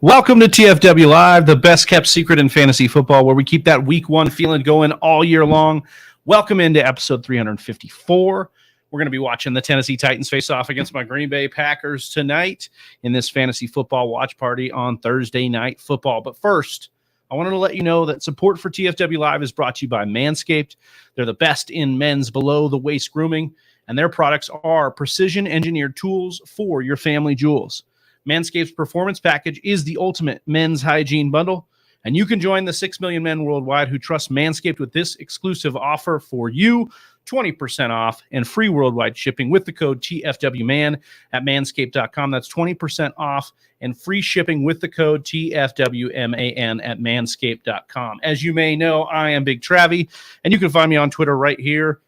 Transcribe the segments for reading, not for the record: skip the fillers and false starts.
Welcome to TFW Live, the best kept secret in fantasy football, where we keep that week one feeling going all year long. Welcome into episode 354. We're going to be watching the Tennessee Titans face off against my Green Bay Packers tonight in this fantasy football watch party on Thursday Night Football. But first, I wanted to let you know that support for TFW Live is brought to you by Manscaped. They're the best in men's below-the-waist grooming, and their products are precision-engineered tools for your family jewels. Manscaped's Performance Package is the ultimate men's hygiene bundle, and you can join the 6 million men worldwide who trust Manscaped with this exclusive offer for you, 20% off and free worldwide shipping with the code TFWMAN at manscaped.com. That's 20% off and free shipping with the code TFWMAN at manscaped.com. As you may know, I am Big Travie, and you can find me on Twitter right here,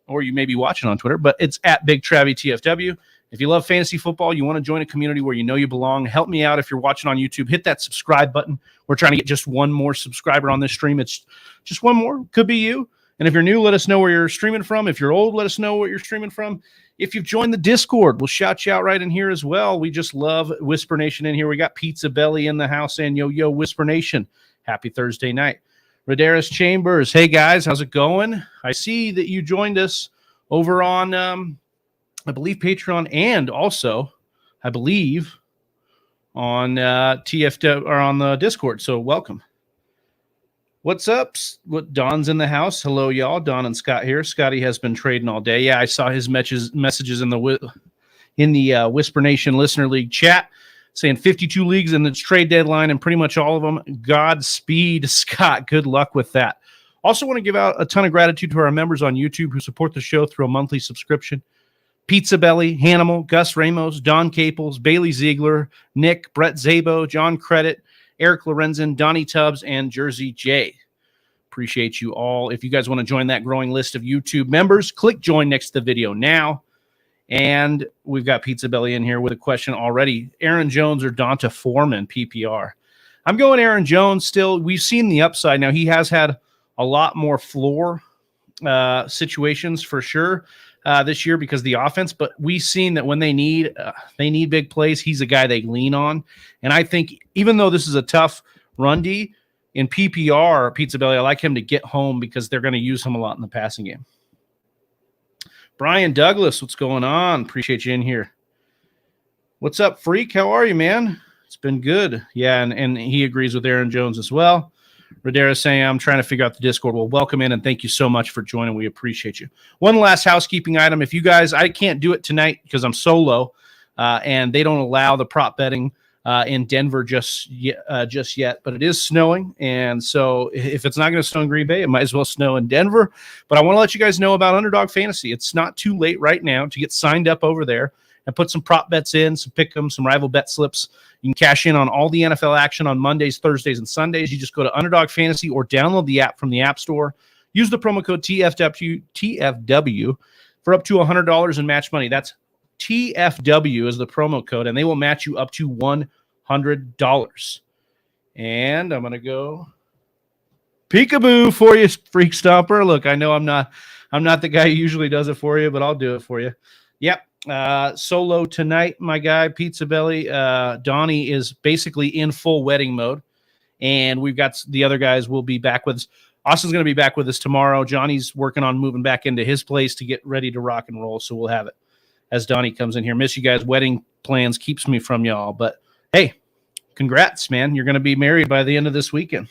or you may be watching on Twitter, but it's at Big Travie TFW. If you love fantasy football, you want to join a community where you know you belong, help me out. If you're watching on YouTube, hit that subscribe button. We're trying to get just one more subscriber on this stream. It's just one more. Could be you. And if you're new, let us know where you're streaming from. If you're old, let us know what you're streaming from. If you've joined the Discord, we'll shout you out right in here as well. We just love Whisper Nation in here. We got Pizza Belly in the house and yo, Whisper Nation. Happy Thursday night. Radaris Chambers. Hey, guys. How's it going? I see that you joined us over on I believe Patreon, and also, I believe, on TFW or on the Discord. So welcome. What's up? Don's in the house. Hello, y'all. Don and Scott here. Scotty has been trading all day. Yeah, I saw his messages in the Whisper Nation Listener League chat saying 52 leagues and it's trade deadline and pretty much all of them. Godspeed, Scott. Good luck with that. Also want to give out a ton of gratitude to our members on YouTube who support the show through a monthly subscription. Pizza Belly, Hanimal, Gus Ramos, Don Caples, Bailey Ziegler, Nick, Brett Zabo, John Credit, Eric Lorenzen, Donnie Tubbs, and Jersey J. Appreciate you all. If you guys want to join that growing list of YouTube members, click join next to the video now. And we've got Pizza Belly in here with a question already. Aaron Jones or Donta Foreman, PPR? I'm going Aaron Jones still. We've seen the upside. Now, he has had a lot more floor situations for sure this year because of the offense, but we've seen that when they need big plays, he's a guy they lean on. And I think even though this is a tough run D in PPR, Pizza Belly, I like him to get home because they're going to use him a lot in the passing game. Brian Douglas, what's going on? Appreciate you in here. What's up, Freak? How are you, man? It's been good. Yeah, and he agrees with Aaron Jones as well. Radera saying, I'm trying to figure out the Discord. Well, welcome in, and thank you so much for joining. We appreciate you. One last housekeeping item. If you guys, I can't do it tonight because I'm solo, and they don't allow the prop betting in Denver just yet, but it is snowing, and so if it's not going to snow in Green Bay, it might as well snow in Denver. But I want to let you guys know about Underdog Fantasy. It's not too late right now to get signed up over there and put some prop bets in, some pick 'em, some rival bet slips. You can cash in on all the NFL action on Mondays, Thursdays, and Sundays. You just go to Underdog Fantasy or download the app from the App Store. Use the promo code TFW for up to $100 in match money. That's TFW is the promo code, and they will match you up to $100. And I'm going to go peekaboo for you, Freak Stomper. Look, I know I'm not the guy who usually does it for you, but I'll do it for you. Yep. Solo tonight, my guy, Pizza Belly. Donnie is basically in full wedding mode, and we've got the other guys will be back with us. Austin's going to be back with us tomorrow. Johnny's working on moving back into his place to get ready to rock and roll, so we'll have it as Donnie comes in here. Miss you guys. Wedding plans keeps me from y'all, but hey, congrats, man. You're going to be married by the end of this weekend.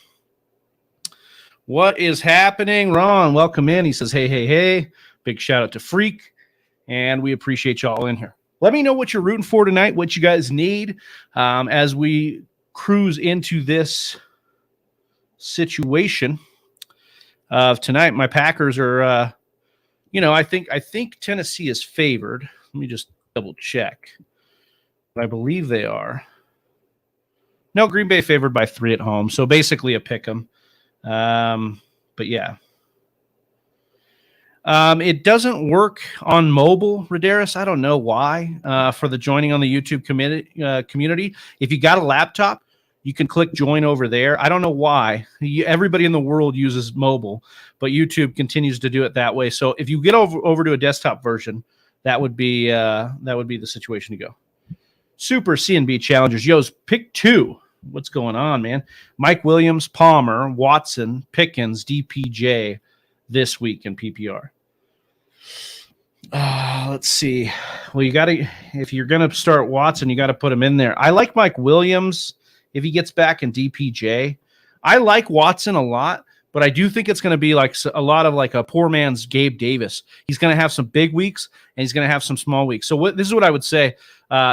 What is happening? Ron, welcome in. He says, hey. Big shout out to Freak. And we appreciate y'all in here. Let me know what you're rooting for tonight, what you guys need as we cruise into this situation of tonight. My Packers are, I think Tennessee is favored. Let me just double check. But I believe they are. No, Green Bay favored by 3 at home. So basically a pick 'em. But yeah. It doesn't work on mobile, Radaris. I don't know why. For the joining on the YouTube community, if you got a laptop, you can click join over there. I don't know why. Everybody in the world uses mobile, but YouTube continues to do it that way. So if you get over to a desktop version, that would be the situation to go. Super C&B challengers. Yo's pick 2. What's going on, man? Mike Williams, Palmer, Watson, Pickens, DPJ this week in PPR. Let's see. Well, if you're going to start Watson, you got to put him in there. I like Mike Williams if he gets back in DPJ. I like Watson a lot, but I do think it's going to be like a lot of like a poor man's Gabe Davis. He's going to have some big weeks and he's going to have some small weeks. So this is what I would say.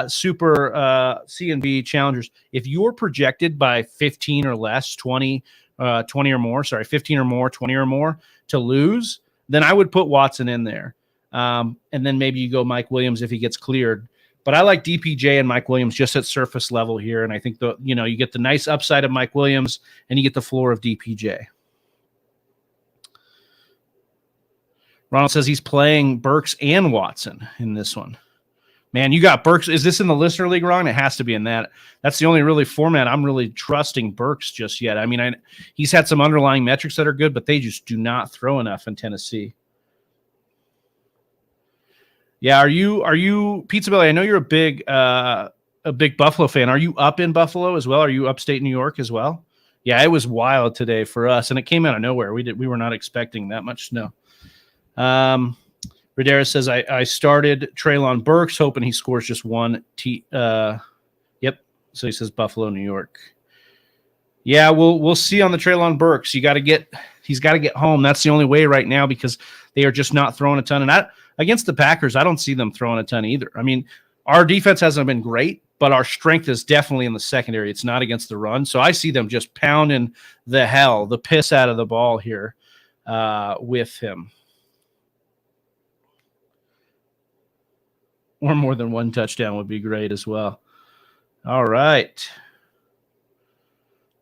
Super C&B challengers. If you're projected by 15 or less, 20 or more, 15 or more, 20 or more to lose, then I would put Watson in there. And then maybe you go Mike Williams if he gets cleared. But I like DPJ and Mike Williams just at surface level here. And I think you get the nice upside of Mike Williams and you get the floor of DPJ. Ronald says he's playing Burks and Watson in this one. Man, you got Burks. Is this in the listener league, Ron? It has to be in that. That's the only really format I'm really trusting Burks just yet. I mean, he's had some underlying metrics that are good, but they just do not throw enough in Tennessee. Yeah, are you Pizza Belly? I know you're a big Buffalo fan. Are you up in Buffalo as well? Are you upstate New York as well? Yeah, it was wild today for us, and it came out of nowhere. We were not expecting that much snow. Radera says I started Treylon Burks, hoping he scores just one. Yep. So he says Buffalo, New York. Yeah, we'll see on the Treylon Burks. He's got to get home. That's the only way right now because they are just not throwing a ton. And against the Packers, I don't see them throwing a ton either. I mean, our defense hasn't been great, but our strength is definitely in the secondary. It's not against the run. So I see them just pounding the piss out of the ball here with him. Or more than one touchdown would be great as well. All right.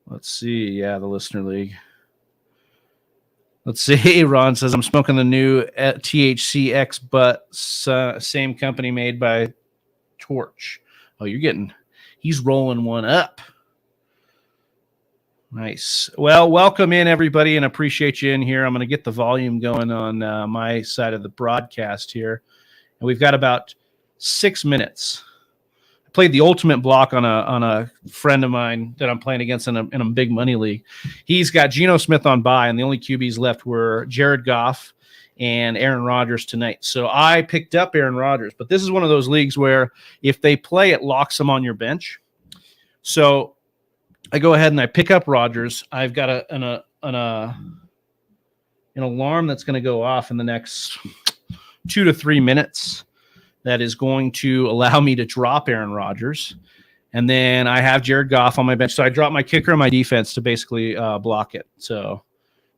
Let's see. Yeah, the listener league. Let's see. Ron says, I'm smoking the new THCX, but same company made by Torch. Oh, he's rolling one up. Nice. Well, welcome in, everybody, and appreciate you in here. I'm going to get the volume going on my side of the broadcast here. And we've got about 6 minutes. I played the ultimate block on a friend of mine that I'm playing against in a big money league. He's got Geno Smith on bye, and the only QBs left were Jared Goff and Aaron Rodgers tonight. So I picked up Aaron Rodgers, but this is one of those leagues where if they play, it locks them on your bench. So I go ahead and I pick up Rodgers. I've got an alarm that's going to go off in the next 2 to 3 minutes. That is going to allow me to drop Aaron Rodgers. And then I have Jared Goff on my bench. So I drop my kicker and my defense to basically block it. So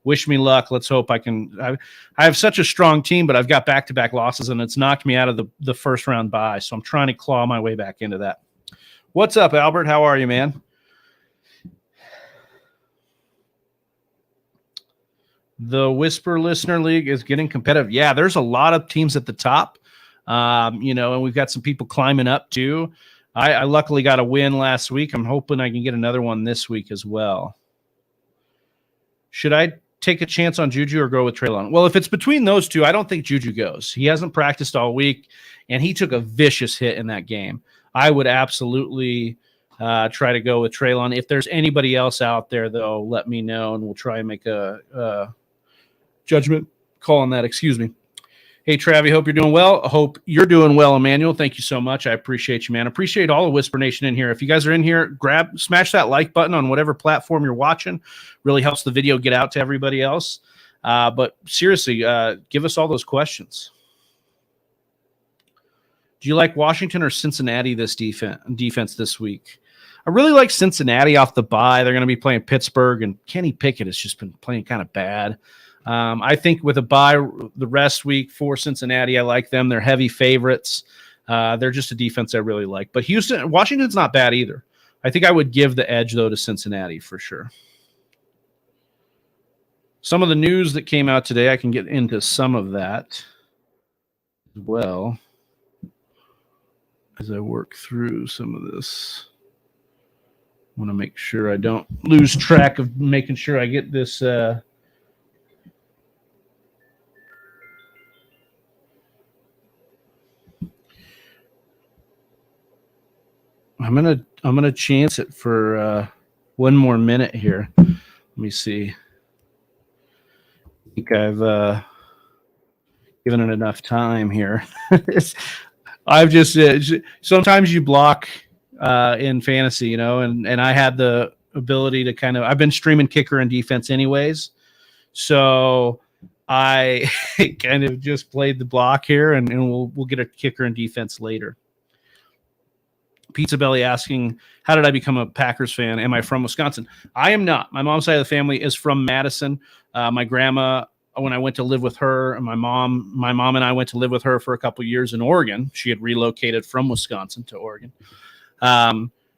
wish me luck. Let's hope I can. I have such a strong team, but I've got back-to-back losses, and it's knocked me out of the first round bye. So I'm trying to claw my way back into that. What's up, Albert? How are you, man? The Whisper Listener League is getting competitive. Yeah, there's a lot of teams at the top. And we've got some people climbing up too. I luckily got a win last week. I'm hoping I can get another one this week as well. Should I take a chance on Juju or go with Treylon? Well, if it's between those two, I don't think Juju goes. He hasn't practiced all week, and he took a vicious hit in that game. I would absolutely try to go with Treylon. If there's anybody else out there, though, let me know, and we'll try and make a judgment call on that. Excuse me. Hey, Travi, hope you're doing well. I hope you're doing well, Emmanuel. Thank you so much. I appreciate you, man. Appreciate all of Whisper Nation in here. If you guys are in here, smash that like button on whatever platform you're watching. Really helps the video get out to everybody else. But seriously, give us all those questions. Do you like Washington or Cincinnati this defense this week? I really like Cincinnati off the bye. They're going to be playing Pittsburgh, and Kenny Pickett has just been playing kind of bad. I think with a bye the rest week for Cincinnati, I like them. They're heavy favorites. They're just a defense I really like. But Washington's not bad either. I think I would give the edge, though, to Cincinnati for sure. Some of the news that came out today, I can get into some of that as well as I work through some of this. I want to make sure I don't lose track of making sure I get this I'm gonna chance it for one more minute here. Let me see. I think I've given it enough time here. I've just sometimes you block in fantasy, and I had the ability to I've been streaming kicker and defense anyways, so I kind of just played the block here, and we'll get a kicker and defense later. Pizza Belly asking, how did I become a Packers fan? Am I from Wisconsin? I am not. My mom's side of the family is from Madison. My grandma, when I went to live with her, and my mom and I went to live with her for a couple of years in Oregon. She had relocated from Wisconsin to Oregon.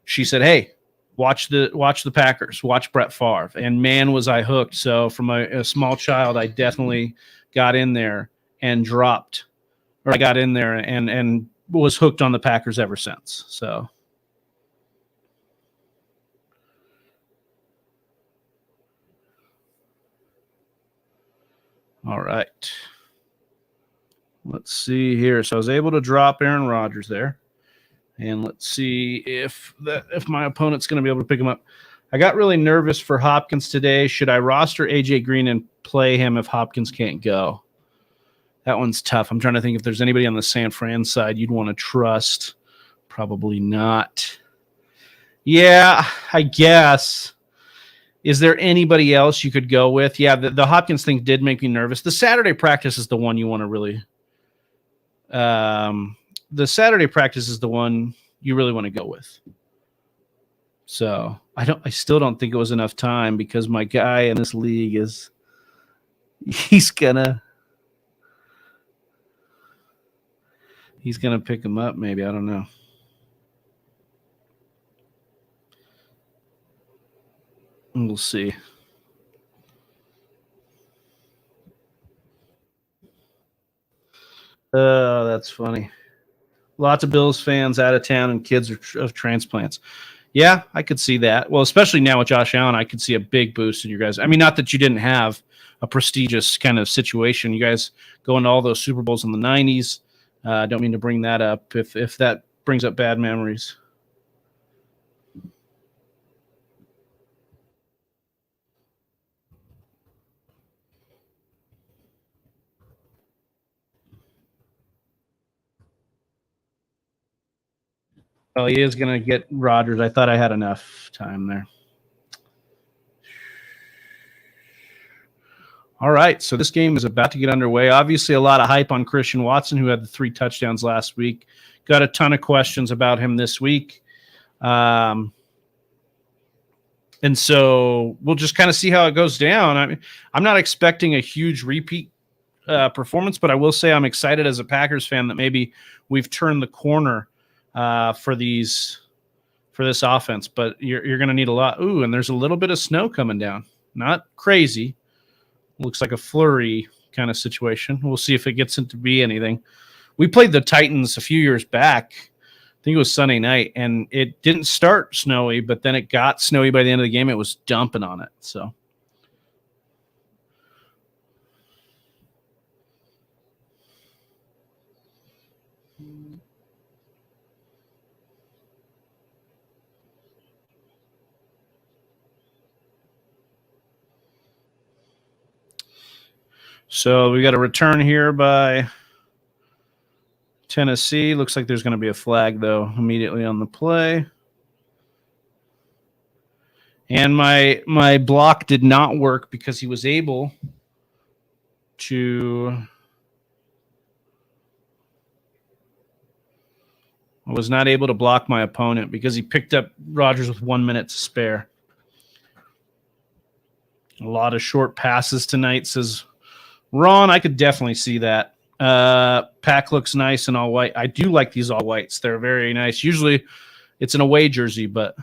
She said, hey, watch the Packers, watch Brett Favre. And man, was I hooked. So from a small child, I definitely got in there and dropped, or I got in there and was hooked on the Packers ever since. So all right. Let's see here. So I was able to drop Aaron Rodgers there. And let's see if my opponent's going to be able to pick him up. I got really nervous for Hopkins today. Should I roster AJ Green and play him if Hopkins can't go? That one's tough. I'm trying to think if there's anybody on the San Fran side you'd want to trust. Probably not. Yeah, I guess. Is there anybody else you could go with? Yeah, the Hopkins thing did make me nervous. The Saturday practice is the one you want to really the Saturday practice is the one you really want to go with. So I still don't think it was enough time because my guy in this league he's gonna pick him up. Maybe, I don't know. We'll see. Oh, that's funny. Lots of Bills fans out of town and kids of transplants. Yeah, I could see that. Well, especially now with Josh Allen, I could see a big boost in your guys. I mean, not that you didn't have a prestigious kind of situation. You guys go into all those Super Bowls in the 90s. I don't mean to bring that up if that brings up bad memories. Oh, he is going to get Rodgers. I thought I had enough time there. All right, so this game is about to get underway. Obviously, a lot of hype on Christian Watson, who had the 3 touchdowns last week. Got a ton of questions about him this week. And so we'll just kind of see how it goes down. I mean, I'm not expecting a huge repeat performance, but I will say I'm excited as a Packers fan that maybe we've turned the corner for this offense. But you're going to need a lot. Ooh, and there's a little bit of snow coming down. Not crazy. Looks like a flurry kind of situation. We'll see if it gets into be anything. We played the Titans a few years back. I think it was Sunday night, and it didn't start snowy, but then it got snowy by the end of the game. It was dumping on it. So we got a return here by Tennessee. Looks like there's going to be a flag, though, immediately on the play. And my block did not work because he was able to... I was not able to block my opponent because he picked up Rodgers with 1 minute to spare. A lot of short passes tonight, says Ron. I could definitely see that. Pack looks nice in all white. I do like these all whites. They're very nice. Usually it's an away jersey, but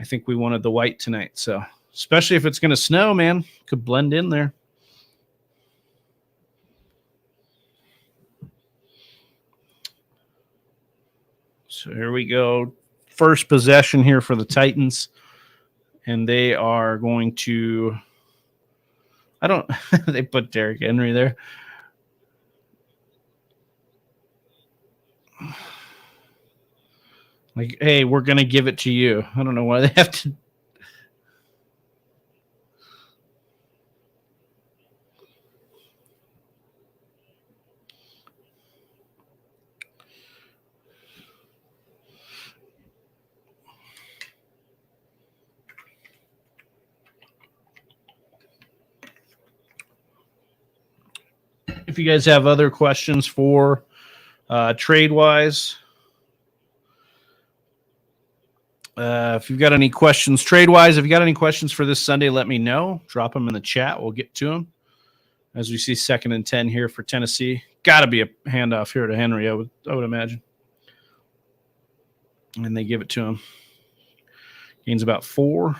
I think we wanted the white tonight. So especially if it's going to snow, man, could blend in there. So here we go. First possession here for the Titans. And they are going to... they put Derrick Henry there. Like, hey, we're going to give it to you. I don't know why they have to If you guys have other questions for trade-wise, if you've got any questions trade-wise, if you got any questions for this Sunday, let me know. Drop them in the chat. We'll get to them. As we see 2nd and 10 here for Tennessee. Got to be a handoff here to Henry, I would imagine. And they give it to him. Gains about 4.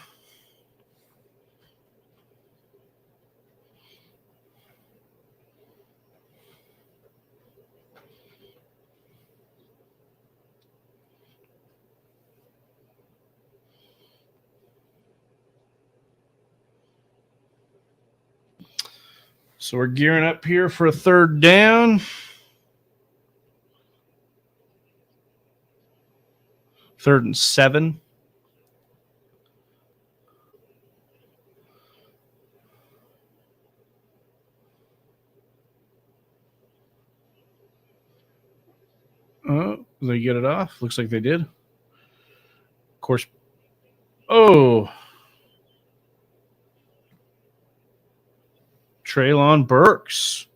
So we're gearing up here for a 3rd down. 3rd and 7. Oh, they get it off? Looks like they did. Of course. Oh. Treylon Burks.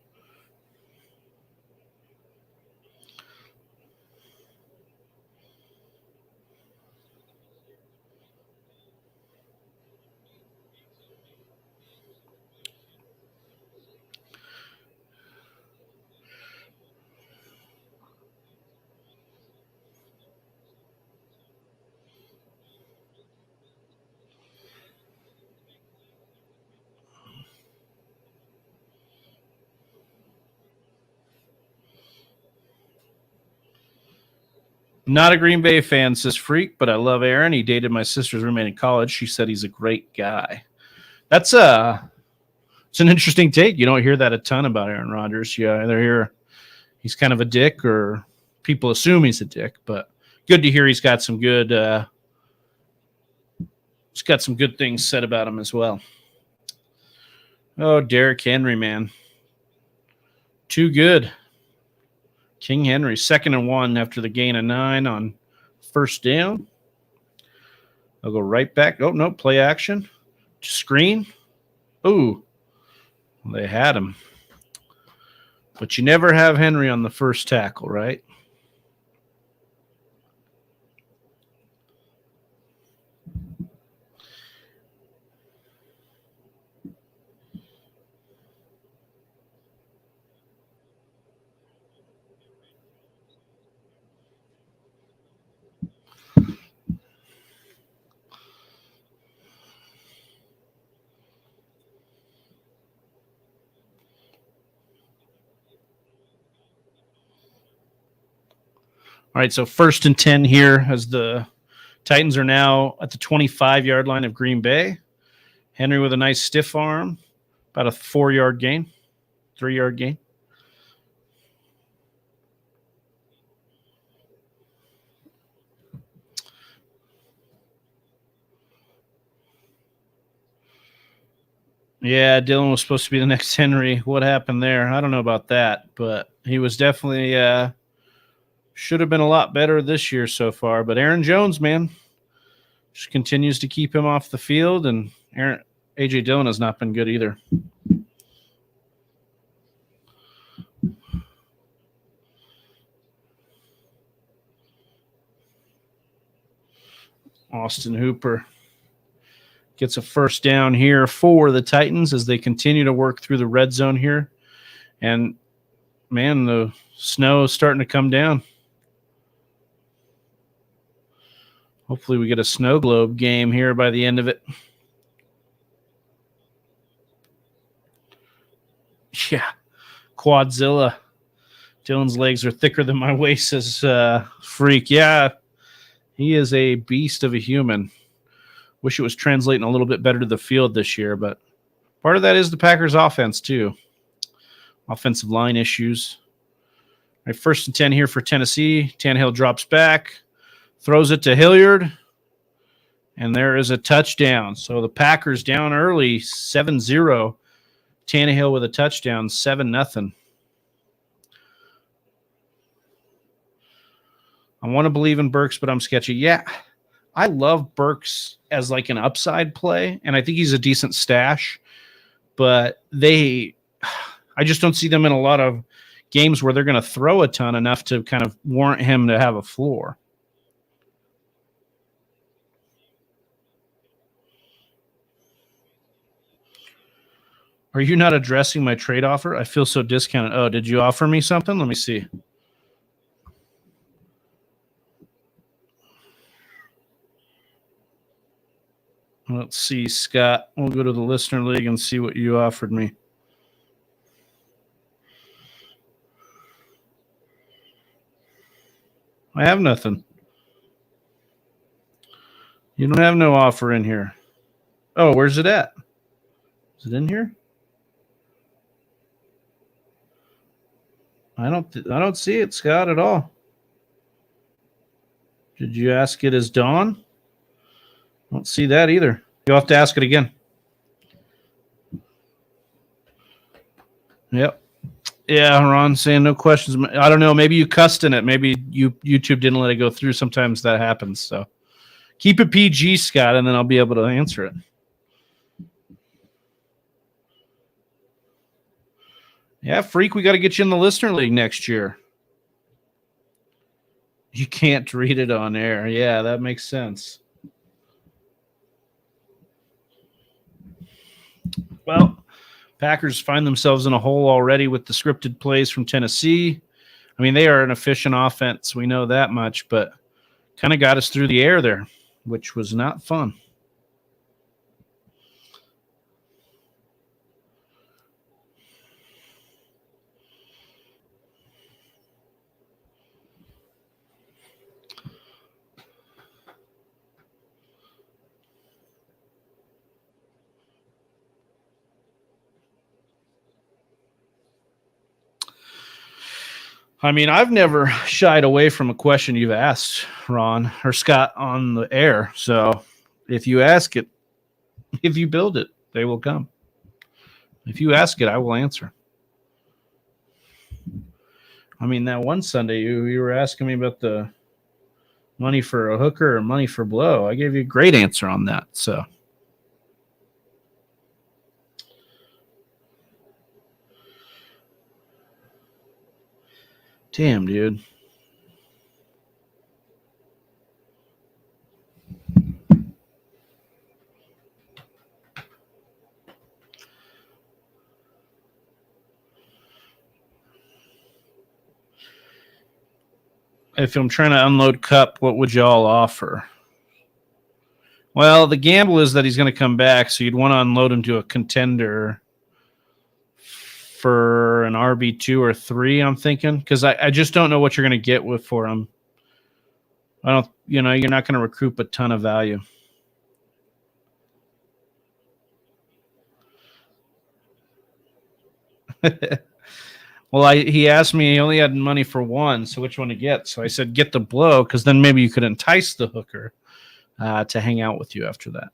Not a Green Bay fan, says Freak, but I love Aaron. He dated my sister's roommate in college. She said he's a great guy. It's an interesting take. You don't hear that a ton about Aaron Rodgers. You either hear he's kind of a dick or people assume he's a dick, but good to hear he's got some good things said about him as well. Oh, Derrick Henry, man. Too good. King Henry, 2nd and 1 after the gain of 9 on 1st down. They'll go right back. Oh, no, play action. Screen. Ooh, they had him. But you never have Henry on the first tackle, right? All right, so 1st and 10 here as the Titans are now at the 25-yard line of Green Bay. Henry with a nice stiff arm, about a 4-yard gain, 3-yard gain. Yeah, Dylan was supposed to be the next Henry. What happened there? I don't know about that, but he was definitely should have been a lot better this year so far. But Aaron Jones, man, just continues to keep him off the field, and A.J. Dillon has not been good either. Austin Hooper gets a 1st down here for the Titans as they continue to work through the red zone here. And, man, the snow is starting to come down. Hopefully we get a snow globe game here by the end of it. Yeah, Quadzilla. Dylan's legs are thicker than my waist, says Freak. Yeah, he is a beast of a human. Wish it was translating a little bit better to the field this year, but part of that is the Packers' offense too. Offensive line issues. All right, 1st and 10 here for Tennessee. Tannehill drops back. Throws it to Hilliard, and there is a touchdown. So the Packers down early, 7-0. Tannehill with a touchdown, 7-0. I want to believe in Burks, but I'm sketchy. Yeah, I love Burks as like an upside play, and I think he's a decent stash. But I just don't see them in a lot of games where they're going to throw a ton enough to kind of warrant him to have a floor. Are you not addressing my trade offer? I feel so discounted. Oh, did you offer me something? Let me see. Let's see, Scott. We'll go to the listener league and see what you offered me. I have nothing. You don't have no offer in here. Oh, where's it at? Is it in here? I don't see it, Scott, at all. Did you ask it as Dawn? I don't see that either. You'll have to ask it again. Yep. Yeah, Ron saying no questions. I don't know. Maybe you cussed in it. Maybe YouTube didn't let it go through. Sometimes that happens. So keep it PG, Scott, and then I'll be able to answer it. Yeah, Freak, we got to get you in the listener league next year. You can't read it on air. Yeah, that makes sense. Well, Packers find themselves in a hole already with the scripted plays from Tennessee. I mean, they are an efficient offense. We know that much, but kind of got us through the air there, which was not fun. I mean, I've never shied away from a question you've asked, Ron or Scott, on the air. So if you ask it, if you build it, they will come. If you ask it, I will answer. I mean, that one Sunday you were asking me about the money for a hooker or money for blow. I gave you a great answer on that. So damn, dude. If I'm trying to unload Cup, what would y'all offer? Well, the gamble is that he's going to come back, so you'd want to unload him to a contender for an RB2 or 3, I'm thinking, because I just don't know what you're going to get for him. I don't, you're not going to recoup a ton of value. Well, he asked me, he only had money for one, so which one to get? So I said, get the blow, because then maybe you could entice the hooker to hang out with you after that.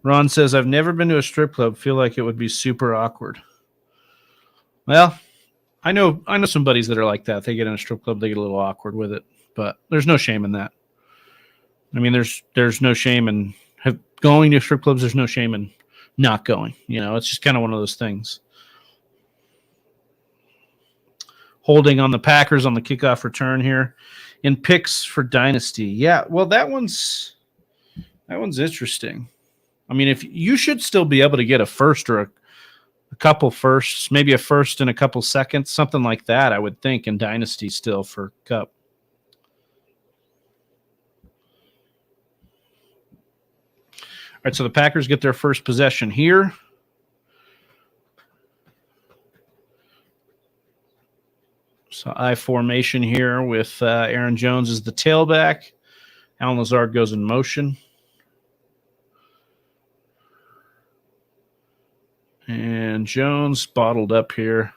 Ron says, I've never been to a strip club. Feel like it would be super awkward. Well, I know some buddies that are like that. They get in a strip club, they get a little awkward with it, but there's no shame in that. I mean, there's no shame in going to strip clubs. There's no shame in not going. It's just kind of one of those things. Holding on the Packers on the kickoff return here in picks for Dynasty. Yeah, well, that one's interesting. I mean, if you should still be able to get a first or a couple firsts, maybe a first and a couple seconds, something like that, I would think, in Dynasty still for Cup. All right, so the Packers get their first possession here. So I formation here with Aaron Jones as the tailback. Alan Lazard goes in motion. And Jones bottled up here.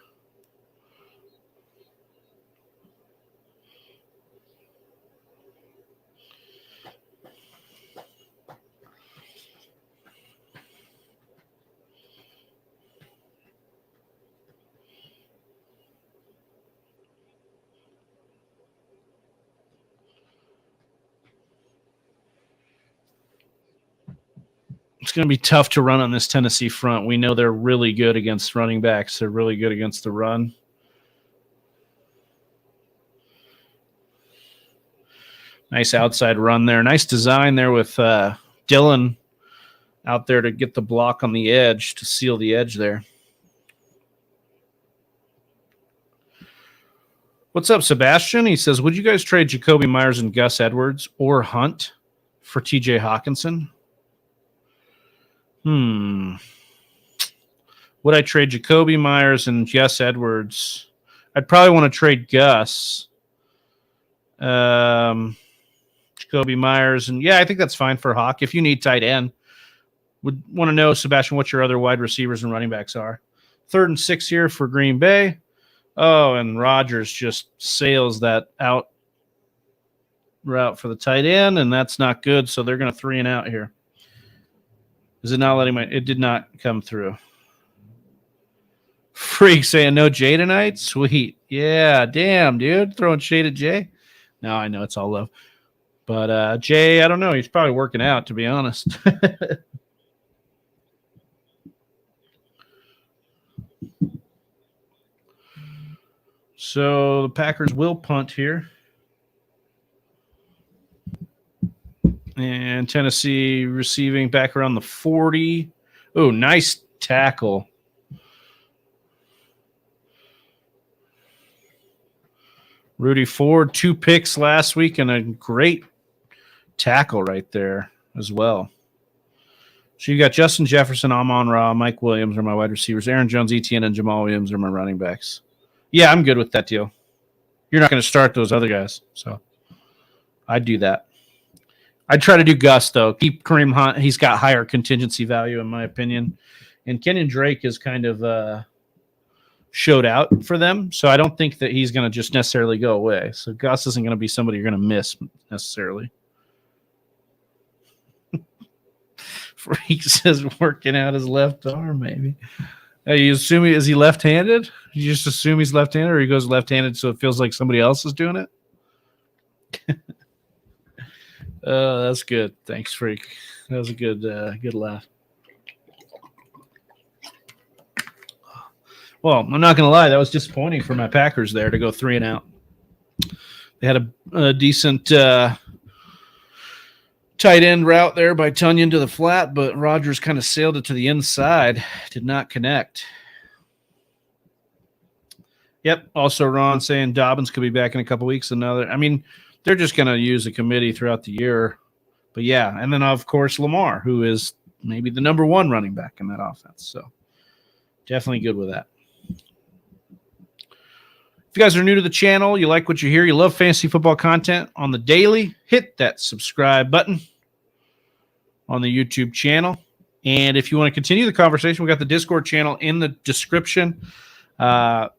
It's going to be tough to run on this Tennessee front. We know they're really good against running backs. They're really good against the run. Nice outside run there. Nice design there with Dylan out there to get the block on the edge, to seal the edge there. What's up, Sebastian? He says, would you guys trade Jacoby Myers and Gus Edwards or Hunt for TJ Hawkinson? Would I trade Jacoby Myers and Gus Edwards? I'd probably want to trade Gus. Jacoby Myers. And, yeah, I think that's fine for Hawk. If you need tight end, would want to know, Sebastian, what your other wide receivers and running backs are. 3rd and 6 here for Green Bay. Oh, and Rodgers just sails that out route for the tight end, and that's not good, so they're going to 3 and out here. Is it not letting my... It did not come through. Freak saying no Jay tonight? Sweet. Yeah, damn, dude. Throwing shade at Jay? No, I know it's all love. But Jay, I don't know. He's probably working out, to be honest. So the Packers will punt here. And Tennessee receiving back around the 40. Oh, nice tackle. Rudy Ford, 2 picks last week and a great tackle right there as well. So you got Justin Jefferson, Amon-Ra, Mike Williams are my wide receivers. Aaron Jones, Etienne, and Jamal Williams are my running backs. Yeah, I'm good with that deal. You're not going to start those other guys, so I'd do that. I'd try to do Gus, though. Keep Kareem Hunt. He's got higher contingency value, in my opinion. And Kenyon Drake is kind of showed out for them, so I don't think that he's going to just necessarily go away. So Gus isn't going to be somebody you're going to miss necessarily. Freak says working out his left arm, maybe. You assume is he left-handed? You just assume he's left-handed, or he goes left-handed so it feels like somebody else is doing it? That's good. Thanks, Freak. That was a good laugh. Well, I'm not going to lie. That was disappointing for my Packers there to go 3 and out. They had a decent tight end route there by Tunyon to the flat, but Rodgers kind of sailed it to the inside. Did not connect. Yep. Also, Ron saying Dobbins could be back in a couple weeks. I mean, they're just going to use a committee throughout the year. But, yeah, and then, of course, Lamar, who is maybe the number 1 running back in that offense. So, definitely good with that. If you guys are new to the channel, you like what you hear, you love fantasy football content on the daily, hit that subscribe button on the YouTube channel. And if you want to continue the conversation, we got the Discord channel in the description. So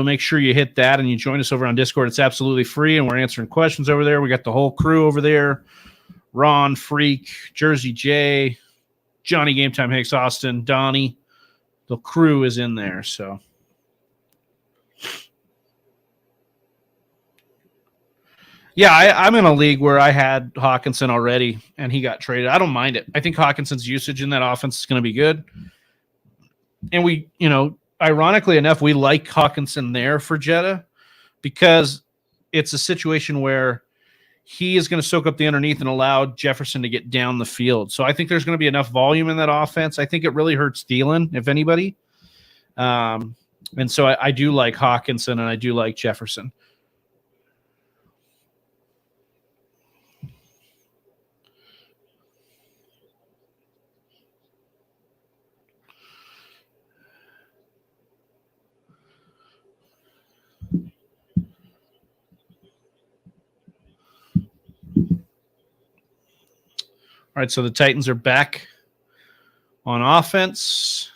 make sure you hit that and you join us over on Discord. It's absolutely free, and we're answering questions over there. We got the whole crew over there. Ron, Freak, Jersey J, Johnny Game Time Hicks, Austin, Donnie. The crew is in there, so... Yeah, I'm in a league where I had Hawkinson already, and he got traded. I don't mind it. I think Hawkinson's usage in that offense is going to be good. And we, ironically enough, we like Hawkinson there for Jetta because it's a situation where he is going to soak up the underneath and allow Jefferson to get down the field. So I think there's going to be enough volume in that offense. I think it really hurts Thielen, if anybody. And so I do like Hawkinson, and I do like Jefferson. All right, so the Titans are back on offense.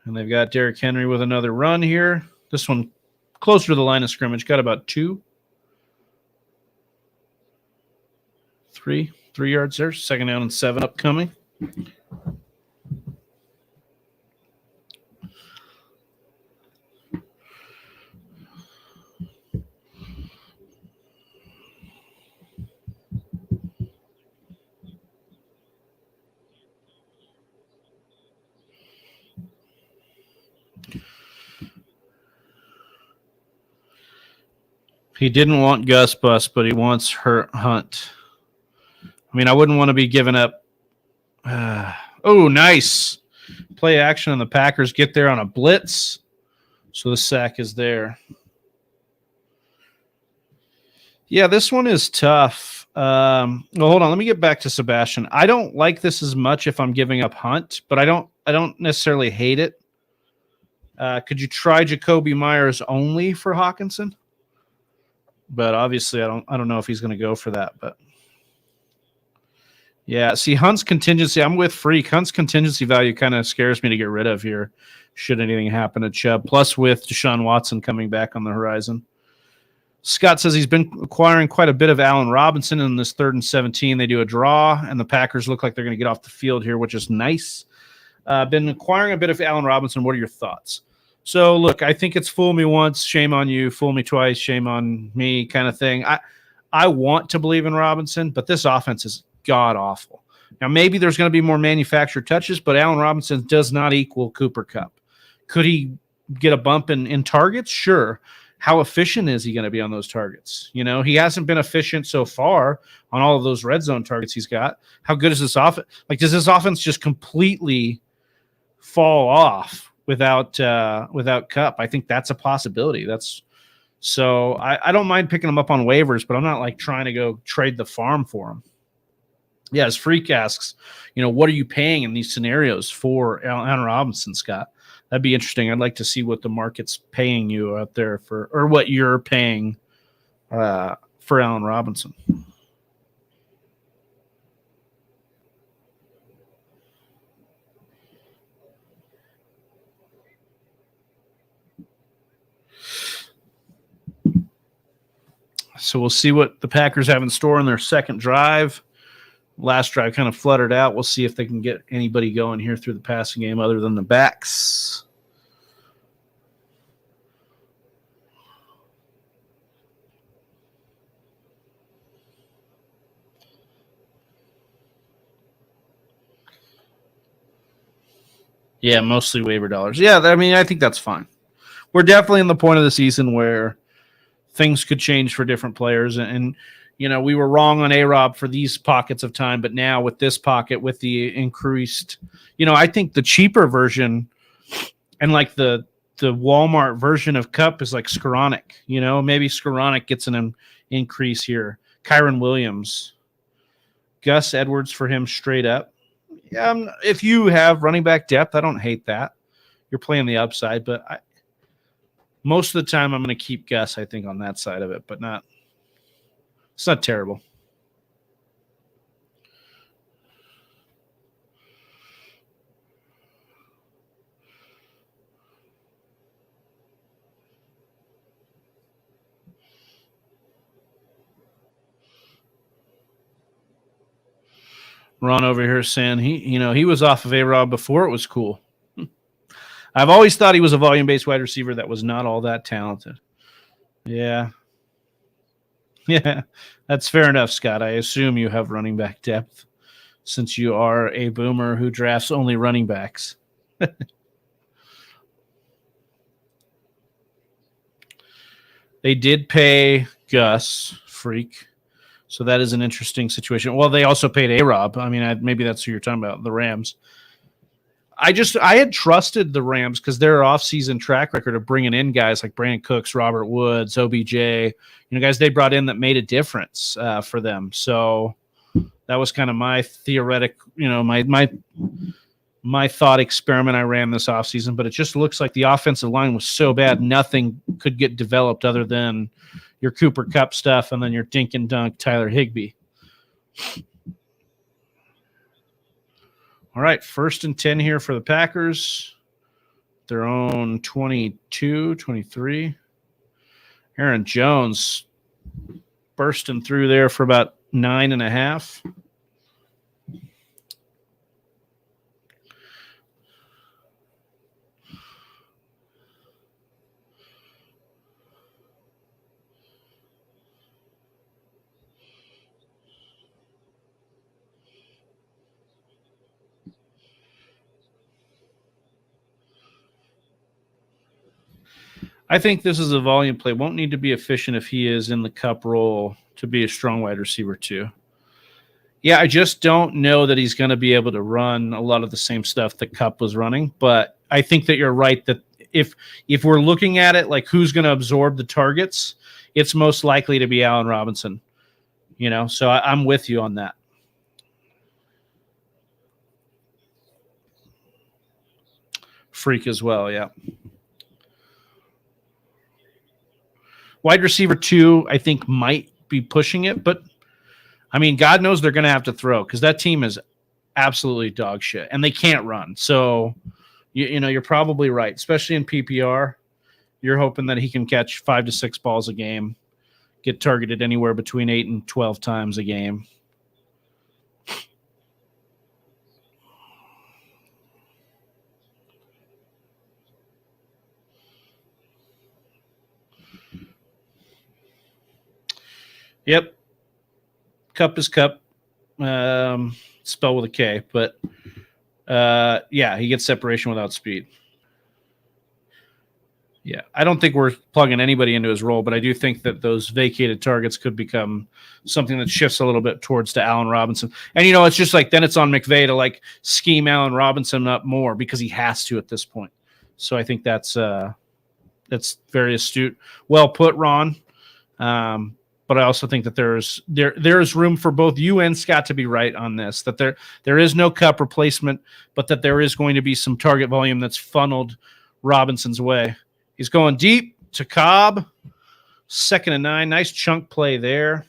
And they've got Derrick Henry with another run here. This one closer to the line of scrimmage. Got about 3 yards there. 2nd down and 7 upcoming. He didn't want Gus Bus, but he wants Hunt. I mean, I wouldn't want to be giving up. Oh, nice. Play action, and the Packers get there on a blitz. So the sack is there. Yeah, this one is tough. Well, hold on. Let me get back to Sebastian. I don't like this as much if I'm giving up Hunt, but I don't necessarily hate it. Could you try Jacoby Myers only for Hawkinson? But obviously, I don't know if he's going to go for that. But yeah, see, Hunt's contingency. I'm with Freak. Hunt's contingency value kind of scares me to get rid of here. Should anything happen to Chubb? Plus, with Deshaun Watson coming back on the horizon. Scott says he's been acquiring quite a bit of Allen Robinson in this 3rd and 17. They do a draw, and the Packers look like they're going to get off the field here, which is nice. Been acquiring a bit of Allen Robinson. What are your thoughts? So, look, I think it's fool me once, shame on you. Fool me twice, shame on me kind of thing. I want to believe in Robinson, but this offense is god-awful. Now, maybe there's going to be more manufactured touches, but Allen Robinson does not equal Cooper Kupp. Could he get a bump in targets? Sure. How efficient is he going to be on those targets? You know, he hasn't been efficient so far on all of those red zone targets he's got. How good is this offense? Like, does this offense just completely fall off without Kupp? I think that's a possibility. So I don't mind picking him up on waivers, but I'm not like trying to go trade the farm for him. Yeah, as Freak asks, what are you paying in these scenarios for Allen Robinson, Scott? That'd be interesting. I'd like to see what the market's paying you out there or what you're paying for Allen Robinson. So we'll see what the Packers have in store in their second drive. Last drive kind of fluttered out. We'll see if they can get anybody going here through the passing game other than the backs. Yeah, mostly waiver dollars. Yeah, I mean, I think that's fine. We're definitely in the point of the season where things could change for different players. And we were wrong on A-Rob for these pockets of time, but now with this pocket, with the increased, I think the cheaper version and like the Walmart version of Kupp is like Skoranek. Maybe Skoranek gets an increase here. Kyron Williams. Gus Edwards for him straight up. Yeah, if you have running back depth, I don't hate that. You're playing the upside, but most of the time I'm going to keep Gus, I think, on that side of it, but it's not terrible. Ron over here saying he was off of A-Rob before it was cool. I've always thought he was a volume-based wide receiver that was not all that talented. Yeah. Yeah, that's fair enough, Scott. I assume you have running back depth since you are a boomer who drafts only running backs. They did pay Gus, Freak. So that is an interesting situation. Well, they also paid A-Rob. I mean, maybe that's who you're talking about, the Rams. I had trusted the Rams because their offseason track record of bringing in guys like Brandon Cooks, Robert Woods, OBJ, guys they brought in that made a difference for them. So that was kind of my theoretic, my thought experiment I ran this offseason. But it just looks like the offensive line was so bad, nothing could get developed other than your Cooper Kupp stuff and then your dink and dunk Tyler Higbee. All right, 1st and 10 here for the Packers. Their own 22, 23. Aaron Jones bursting through there for about 9.5. I think this is a volume play. Won't need to be efficient if he is in the cup role to be a strong wide receiver too. Yeah, I just don't know that he's going to be able to run a lot of the same stuff that Cup was running. But I think that you're right that if we're looking at it like who's going to absorb the targets, it's most likely to be Allen Robinson. So I'm with you on that. Freak as well, yeah. Wide receiver 2, I think, might be pushing it, but I mean, God knows they're going to have to throw because that team is absolutely dog shit, and they can't run. So, you're probably right, especially in PPR. You're hoping that he can catch 5 to 6 balls a game, get targeted anywhere between 8 and 12 times a game. Yep. Cup is Cup. Spelled with a K, but yeah, he gets separation without speed. Yeah, I don't think we're plugging anybody into his role, but I do think that those vacated targets could become something that shifts a little bit towards to Allen Robinson. And, it's just like then it's on McVay to scheme Allen Robinson up more because he has to at this point. So I think that's very astute. Well put, Ron. But I also think that there is room for both you and Scott to be right on this, that there is no Cup replacement, but that there is going to be some target volume that's funneled Robinson's way. He's going deep to Cobb, 2nd and 9. Nice chunk play there.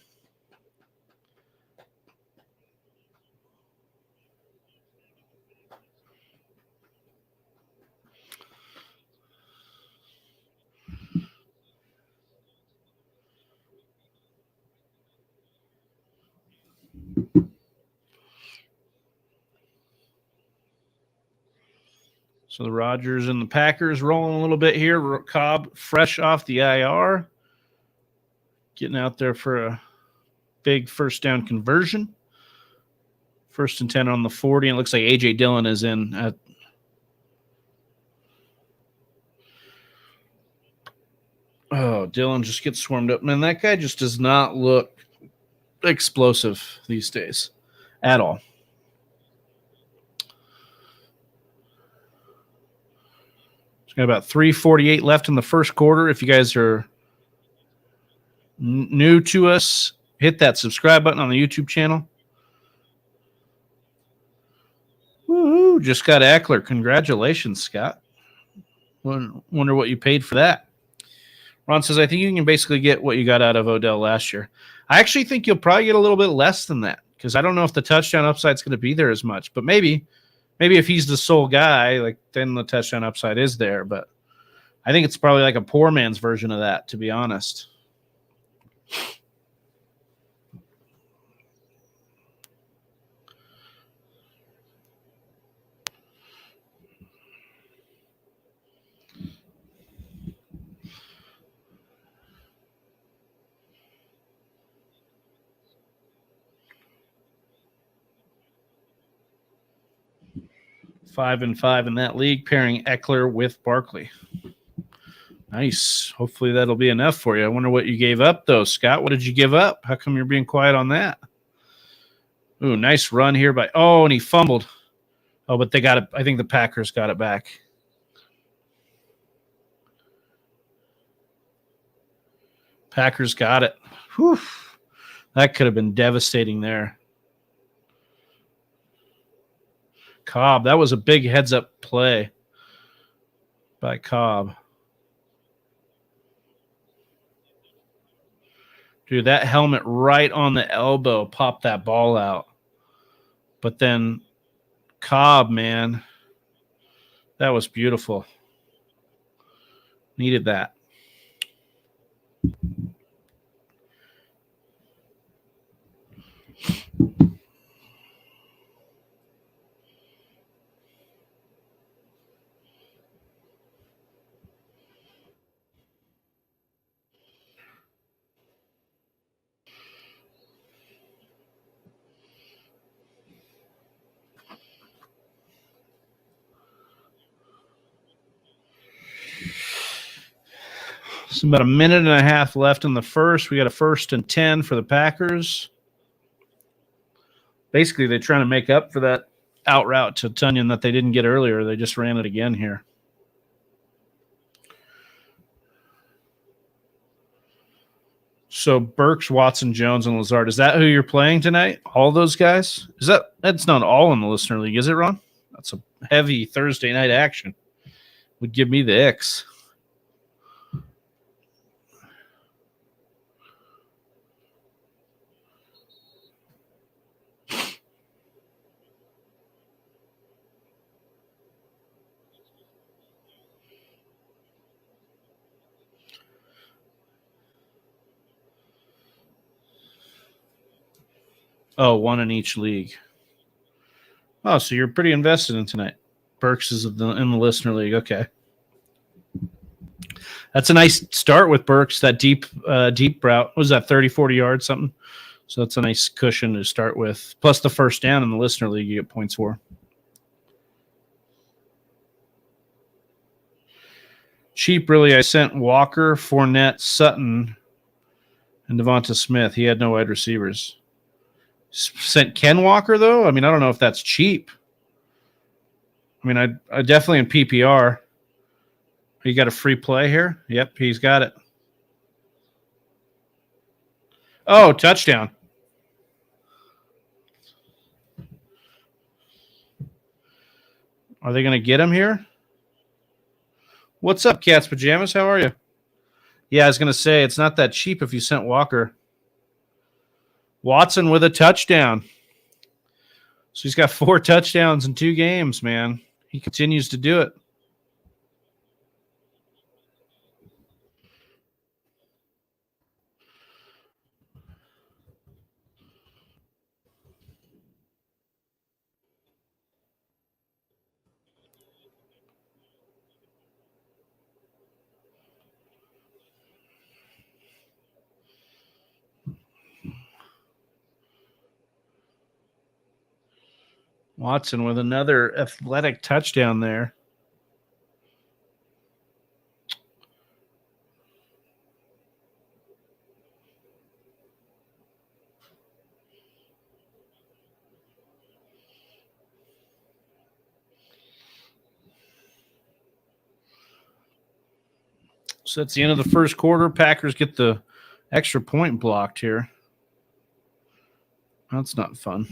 So the Rodgers and the Packers rolling a little bit here. Cobb fresh off the IR. Getting out there for a big first down conversion. 1st and 10 on the 40. And it looks like A.J. Dillon is in. Dillon just gets swarmed up. Man, that guy just does not look explosive these days at all. Got about 3:48 left in the first quarter. If you guys are new to us, hit that subscribe button on the YouTube channel. Woohoo! Just got Eckler. Congratulations, Scott. Wonder what you paid for that. Ron says, I think you can basically get what you got out of Odell last year. I actually think you'll probably get a little bit less than that because I don't know if the touchdown upside is going to be there as much, but maybe if he's the sole guy, then the touchdown upside is there. But I think it's probably like a poor man's version of that, to be honest. Five and 5 in that league, pairing Eckler with Barkley. Nice. Hopefully that'll be enough for you. I wonder what you gave up, though, Scott. What did you give up? How come you're being quiet on that? Ooh, nice run here by – and he fumbled. Oh, but they got it. I think the Packers got it back. Packers got it. Whew. That could have been devastating there. Cobb, that was a big heads-up play by Cobb. Dude, that helmet right on the elbow popped that ball out. But then Cobb, man, that was beautiful. Needed that. So about a minute and a half left in the first. We got a 1st and 10 for the Packers. Basically, they're trying to make up for that out route to Tunyon that they didn't get earlier. They just ran it again here. So Burks, Watson, Jones, and Lazard. Is that who you're playing tonight? All those guys? That's not all in the listener league, is it, Ron? That's a heavy Thursday night action. Would give me the X. Oh, one in each league. Oh, so you're pretty invested in tonight. Burks is in the listener league. Okay. That's a nice start with Burks, that deep route. What was that, 30, 40 yards, something? So that's a nice cushion to start with. Plus the first down in the listener league you get points for. Cheap, really. I sent Walker, Fournette, Sutton, and Devonta Smith. He had no wide receivers. Sent Ken Walker, though? I mean, I don't know if that's cheap. I mean, I definitely in PPR. You got a free play here? Yep, he's got it. Oh, touchdown. Are they going to get him here? What's up, Cat's Pajamas? How are you? Yeah, I was going to say, it's not that cheap if you sent Walker. Watson with a touchdown. So he's got 4 touchdowns in 2 games, man. He continues to do it. Watson with another athletic touchdown there. So that's the end of the first quarter. Packers get the extra point blocked here. That's not fun.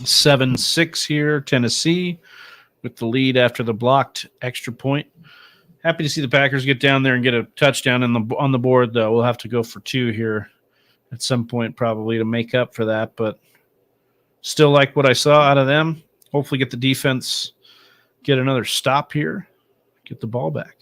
Seven 6 here, Tennessee, with the lead after the blocked extra point. Happy to see the Packers get down there and get a touchdown on the board, though. We'll have to go for 2 here at some point probably to make up for that, but still like what I saw out of them. Hopefully get the defense, get another stop here, get the ball back.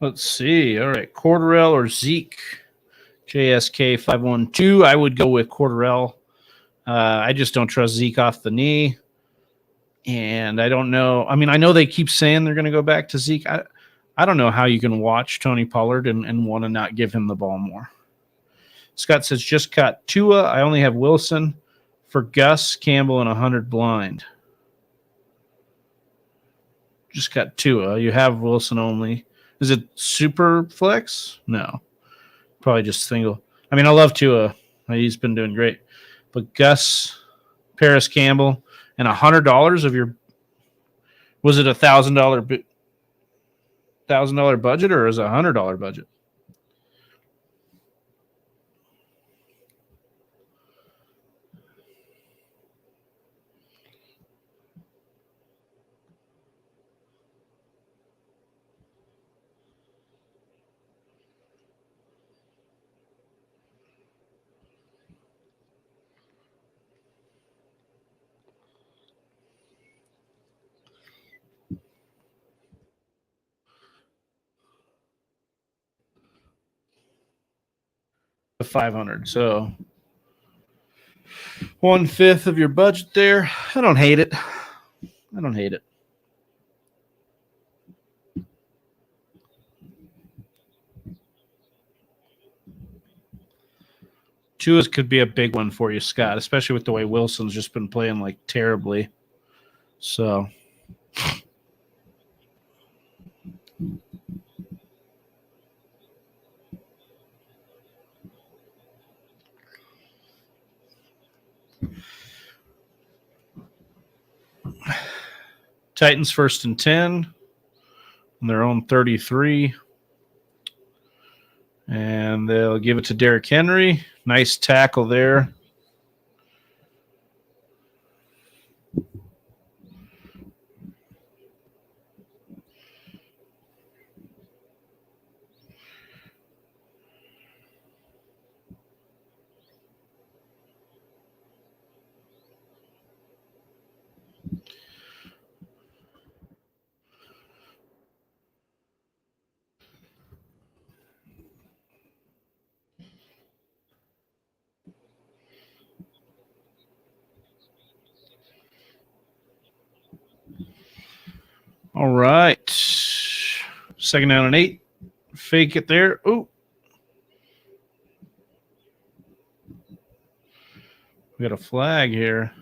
Let's see. All right. Cordarrelle or Zeke? JSK 512. I would go with Cordarrelle. I just don't trust Zeke off the knee. And I don't know. I mean, I know they keep saying they're going to go back to Zeke. I don't know how you can watch Tony Pollard and want to not give him the ball more. Scott says, just got Tua. I only have Wilson for Gus, Campbell, and 100 blind. Just got Tua. You have Wilson only. Is it super flex? No. Probably just single. I mean, I love Tua. He's been doing great. But Gus, Paris Campbell, and $100 of your, was it $1,000 budget or is it $100 budget? $500. So 1/5 of your budget there. I don't hate it. I don't hate it. Tua's could be a big one for you, Scott, especially with the way Wilson's just been playing like terribly. So Titans 1st and 10 on their own 33. And they'll give it to Derrick Henry. Nice tackle there. All right. 2nd down and 8. Fake it there. Ooh. We got a flag here.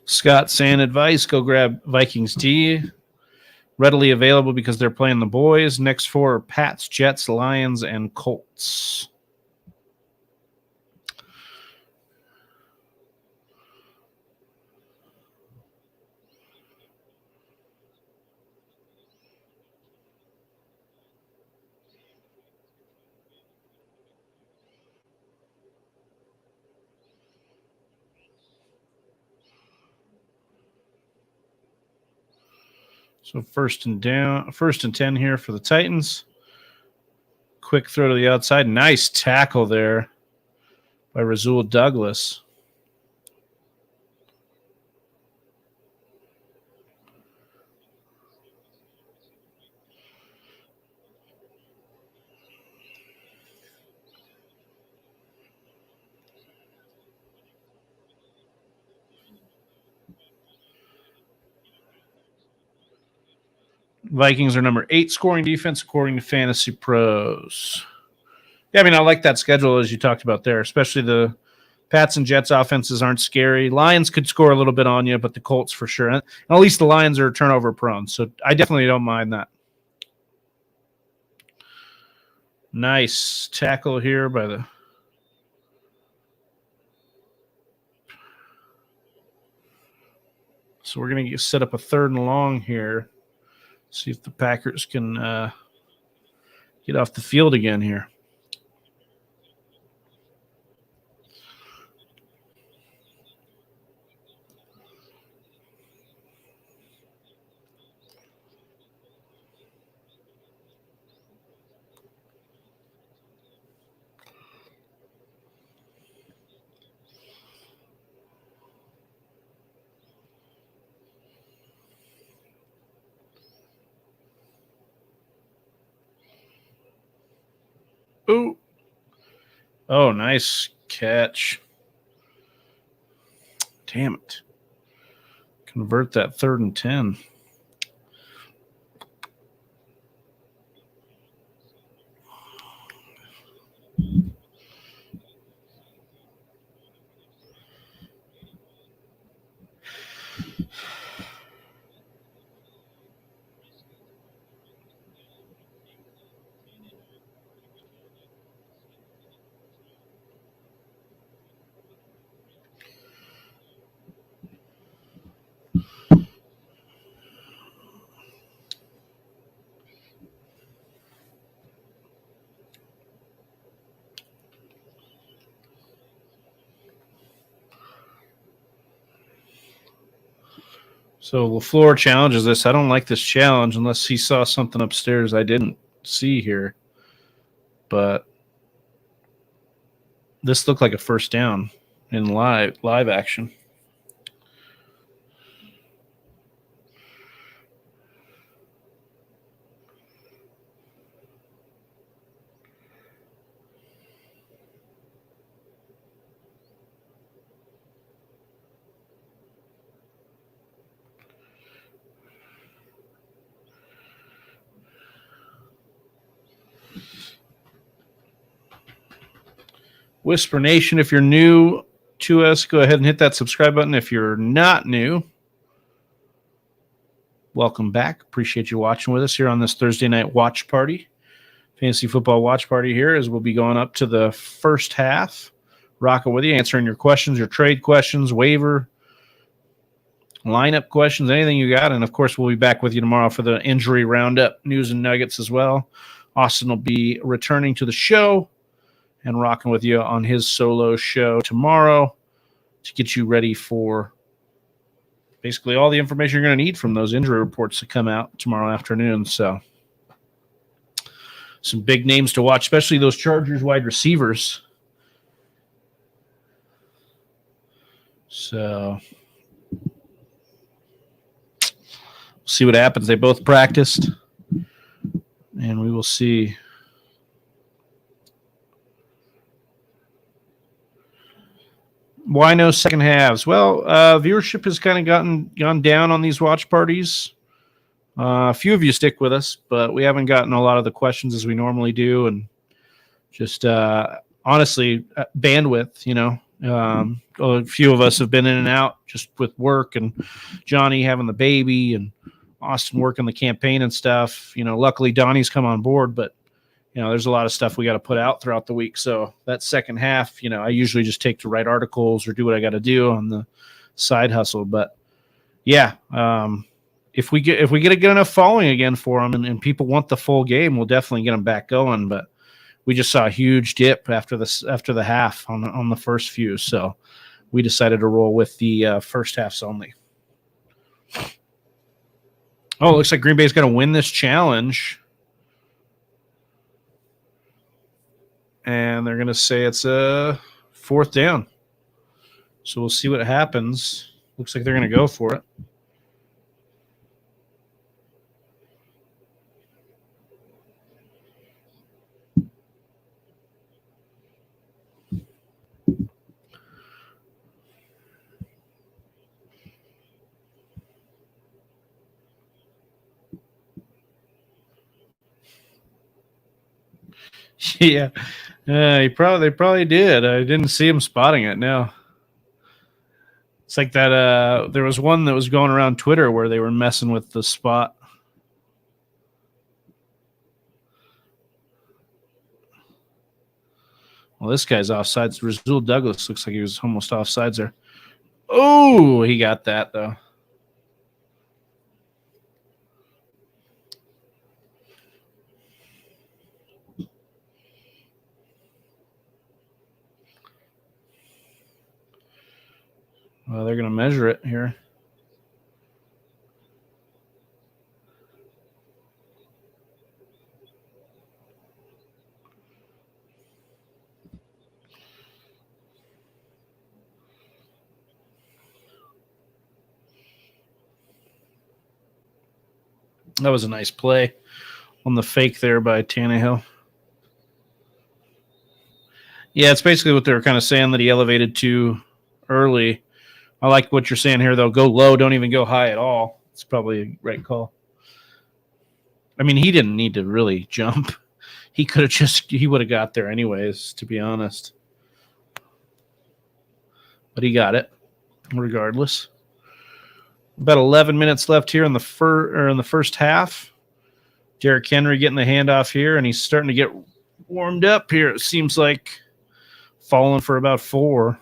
Scott saying advice, go grab Vikings D. Readily available because they're playing the boys. Next 4 are Pats, Jets, Lions, and Colts. So 1st and 10 here for the Titans. Quick throw to the outside. Nice tackle there by Rasul Douglas. Vikings are number 8 scoring defense according to Fantasy Pros. Yeah, I mean, I like that schedule as you talked about there, especially the Pats and Jets offenses aren't scary. Lions could score a little bit on you, but the Colts for sure. And at least the Lions are turnover prone, so I definitely don't mind that. Nice tackle here by the... So we're going to set up a 3rd and long here. See if the Packers can get off the field again here. Ooh. Oh, nice catch. Damn it. Convert that 3rd and 10. So LaFleur challenges this. I don't like this challenge unless he saw something upstairs I didn't see here. But this looked like a first down in live action. Whisper Nation, if you're new to us, go ahead and hit that subscribe button. If you're not new, welcome back. Appreciate you watching with us here on this Thursday night watch party. Fantasy Football Watch Party here, as we'll be going up to the first half. Rocking with you, answering your questions, your trade questions, waiver, lineup questions, anything you got. And, of course, we'll be back with you tomorrow for the injury roundup, news and nuggets as well. Austin will be returning to the show and rocking with you on his solo show tomorrow to get you ready for basically all the information you're going to need from those injury reports that come out tomorrow afternoon. So some big names to watch, especially those Chargers wide receivers. So see what happens. They both practiced, and we will see. Why no second halves? Well, viewership has kind of gone down on these watch parties. A few of you stick with us, but we haven't gotten a lot of the questions as we normally do, and just honestly, bandwidth. A few of us have been in and out just with work, and Johnny having the baby, and Austin working the campaign and stuff. Luckily Donnie's come on board, but there's a lot of stuff we got to put out throughout the week. So that second half, I usually just take to write articles or do what I got to do on the side hustle. But yeah, if we get a good enough following again for them and people want the full game, we'll definitely get them back going. But we just saw a huge dip after the half on the first few. So we decided to roll with the first halves only. Oh, it looks like Green Bay's going to win this challenge. And they're going to say it's a 4th down. So we'll see what happens. Looks like they're going to go for it. Yeah, they probably did. I didn't see him spotting it. No, it's like that. There was one that was going around Twitter where they were messing with the spot. Well, this guy's offsides. Rasul Douglas looks like he was almost offsides there. Oh, he got that though. Well, they're going to measure it here. That was a nice play on the fake there by Tannehill. Yeah, it's basically what they were kind of saying that he elevated too early. I like what you're saying here, though. Go low, don't even go high at all. It's probably a right call. I mean, he didn't need to really jump. He would have got there anyways, to be honest. But he got it regardless. About 11 minutes left here in the first half. Derrick Henry getting the handoff here, and he's starting to get warmed up here. It seems like falling for about 4.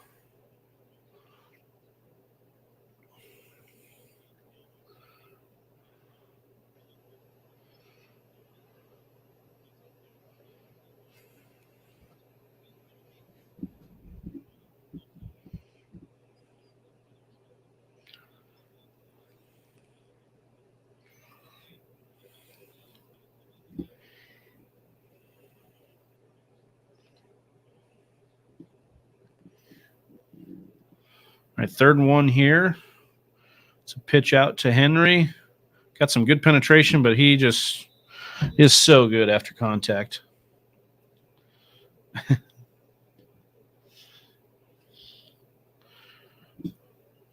All right, 3rd and 1 here. It's a pitch out to Henry. Got some good penetration, but he just is so good after contact.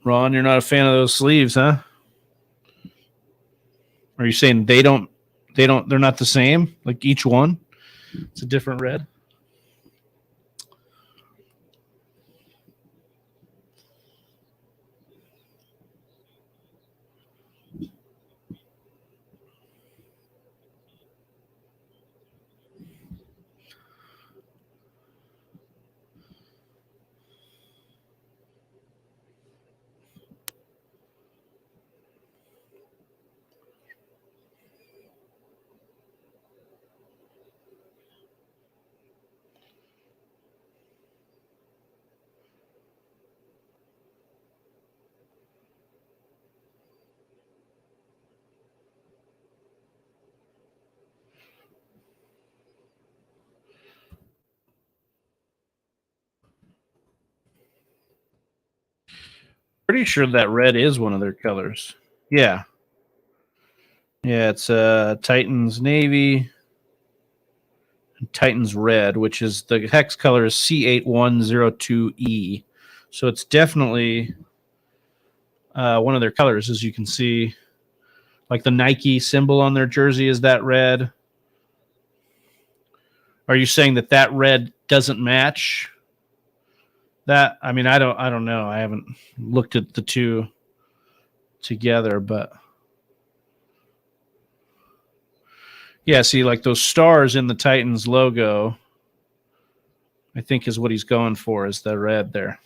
Ron, you're not a fan of those sleeves, huh? Are you saying they're not the same? Like each one? It's a different red? Pretty sure that red is one of their colors. Yeah. Yeah, it's Titans Navy and Titans Red, which is the hex color is C8102E. So it's definitely one of their colors, as you can see. Like the Nike symbol on their jersey is that red. Are you saying that red doesn't match that? I mean, I don't know. I haven't looked at the two together, but yeah, see, like those stars in the Titans logo, I think is what he's going for, is the red there.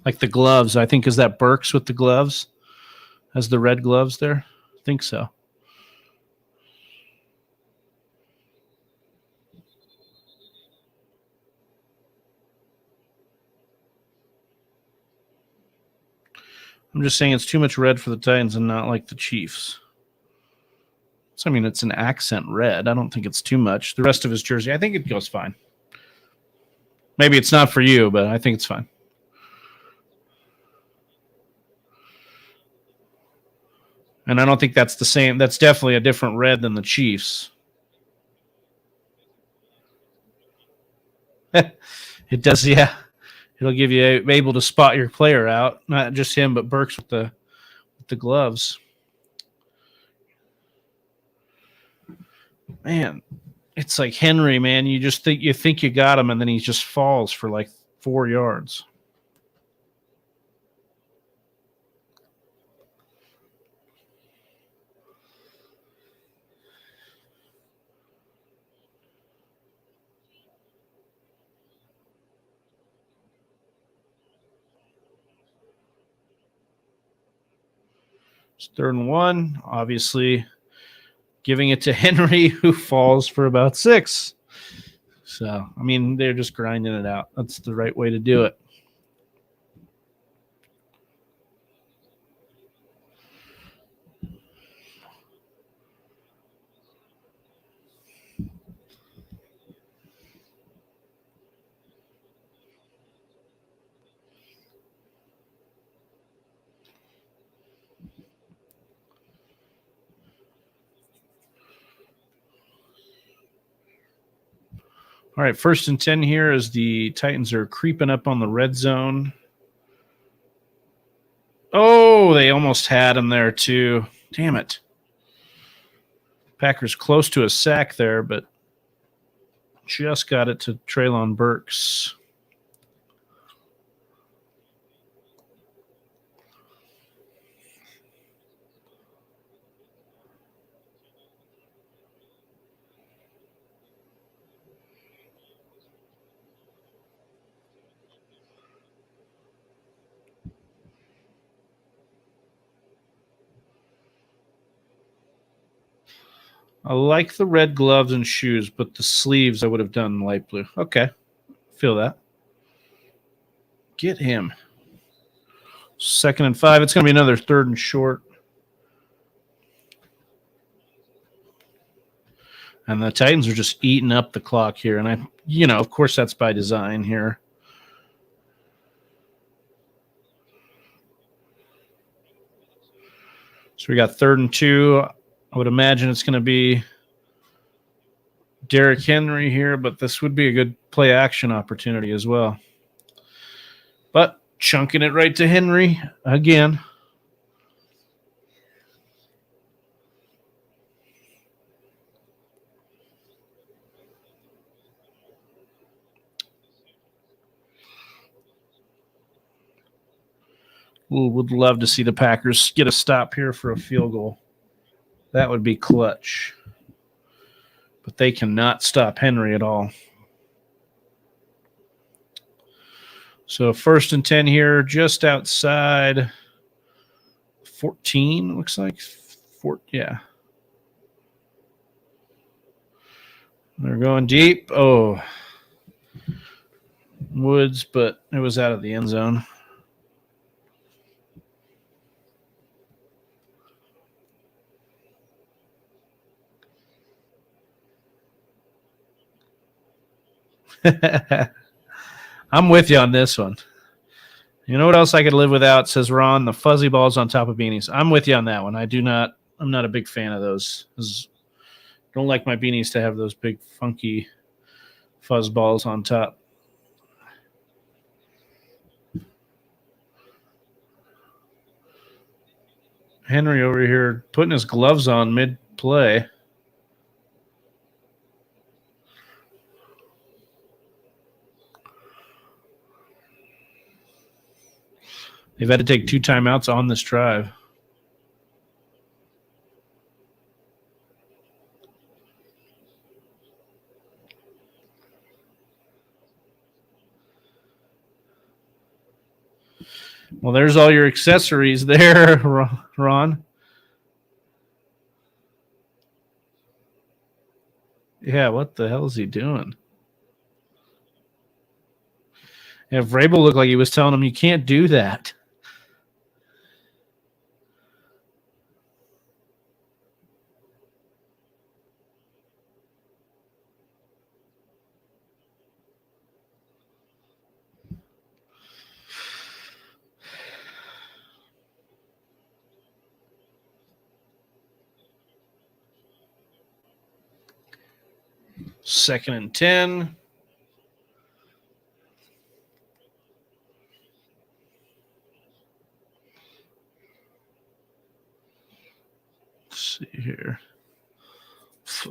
Like the gloves, I think, is that Burks with the gloves? Has the red gloves there? I think so. I'm just saying it's too much red for the Titans and not like the Chiefs. So, I mean, it's an accent red. I don't think it's too much. The rest of his jersey, I think it goes fine. Maybe it's not for you, but I think it's fine. And I don't think that's the same. That's definitely a different red than the Chiefs. It does, yeah. It'll give you able to spot your player out, not just him, but Burks with the gloves. Man, it's like Henry, man. You just think you got him, and then he just falls for like 4 yards. It's 3rd and 1. Obviously, giving it to Henry, who falls for about 6. So, I mean, they're just grinding it out. That's the right way to do it. All right, 1st and 10 here as the Titans are creeping up on the red zone. Oh, they almost had him there too. Damn it. Packers close to a sack there, but just got it to Treylon Burks. I like the red gloves and shoes, but the sleeves I would have done light blue. Okay. Feel that. Get him. 2nd and 5. It's going to be another 3rd and short. And the Titans are just eating up the clock here. And of course that's by design here. So we got 3rd and 2. I would imagine it's going to be Derrick Henry here, but this would be a good play action opportunity as well. But chunking it right to Henry again. Would love to see the Packers get a stop here for a field goal. That would be clutch. But they cannot stop Henry at all. So 1st and 10 here, just outside 14, looks like. Yeah. They're going deep. Oh. Woods, but it was out of the end zone. I'm with you on this one. You know what else I could live without, says Ron? The fuzzy balls on top of beanies. I'm with you on that one. I'm not a big fan of those. Don't like my beanies to have those big funky fuzz balls on top. Henry over here putting his gloves on mid-play. They've had to take 2 timeouts on this drive. Well, there's all your accessories there, Ron. Yeah, what the hell is he doing? Yeah, Vrabel looked like he was telling him, you can't do that. Second and 10. Let's see here.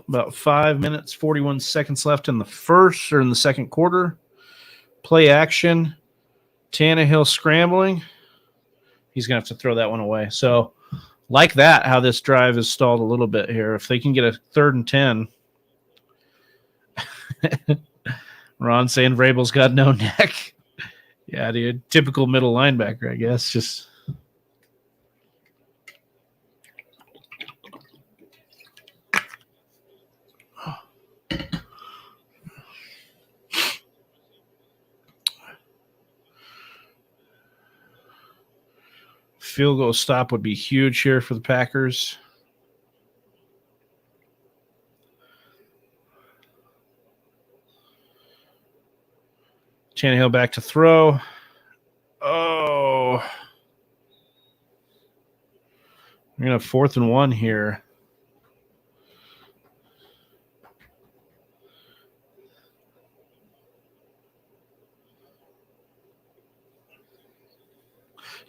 About 5 minutes, 41 seconds left in the second quarter. Play action. Tannehill scrambling. He's going to have to throw that one away. So, like that, how this drive is stalled a little bit here. If they can get a 3rd and 10. Ron saying Vrabel's got no neck. Yeah, dude. Typical middle linebacker, I guess. Just field goal stop would be huge here for the Packers. Tannehill back to throw. Oh. We're going to have 4th and 1 here.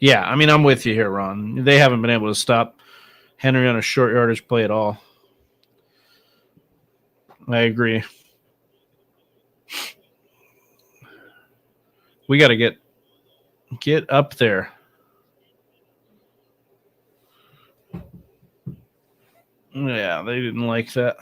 Yeah, I mean, I'm with you here, Ron. They haven't been able to stop Henry on a short yardage play at all. I agree. We got to get up there. Yeah, they didn't like that.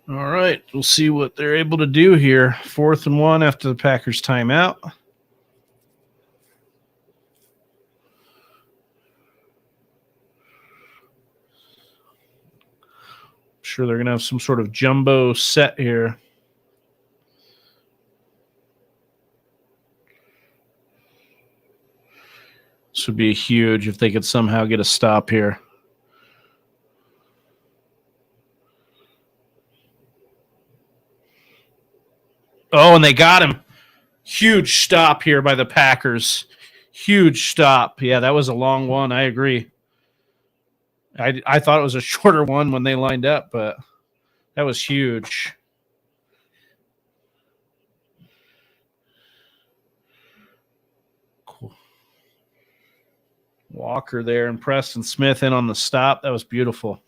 All right, we'll see what they're able to do here. 4th and 1 after the Packers timeout. Sure, they're going to have some sort of jumbo set here. This would be huge if they could somehow get a stop here. Oh, and they got him. Huge stop here by the Packers. Huge stop. Yeah, that was a long one. I agree. I thought it was a shorter one when they lined up, but that was huge. Cool. Walker there and Preston Smith in on the stop. That was beautiful.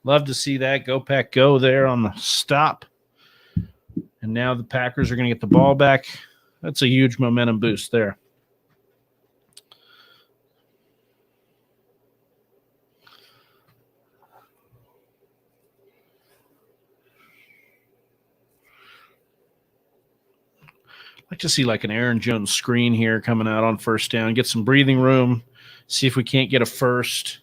Love to see that. Go Pack Go there on the stop. And now the Packers are going to get the ball back. That's a huge momentum boost there. I'd like to see like an Aaron Jones screen here coming out on first down. Get some breathing room. See if we can't get a first.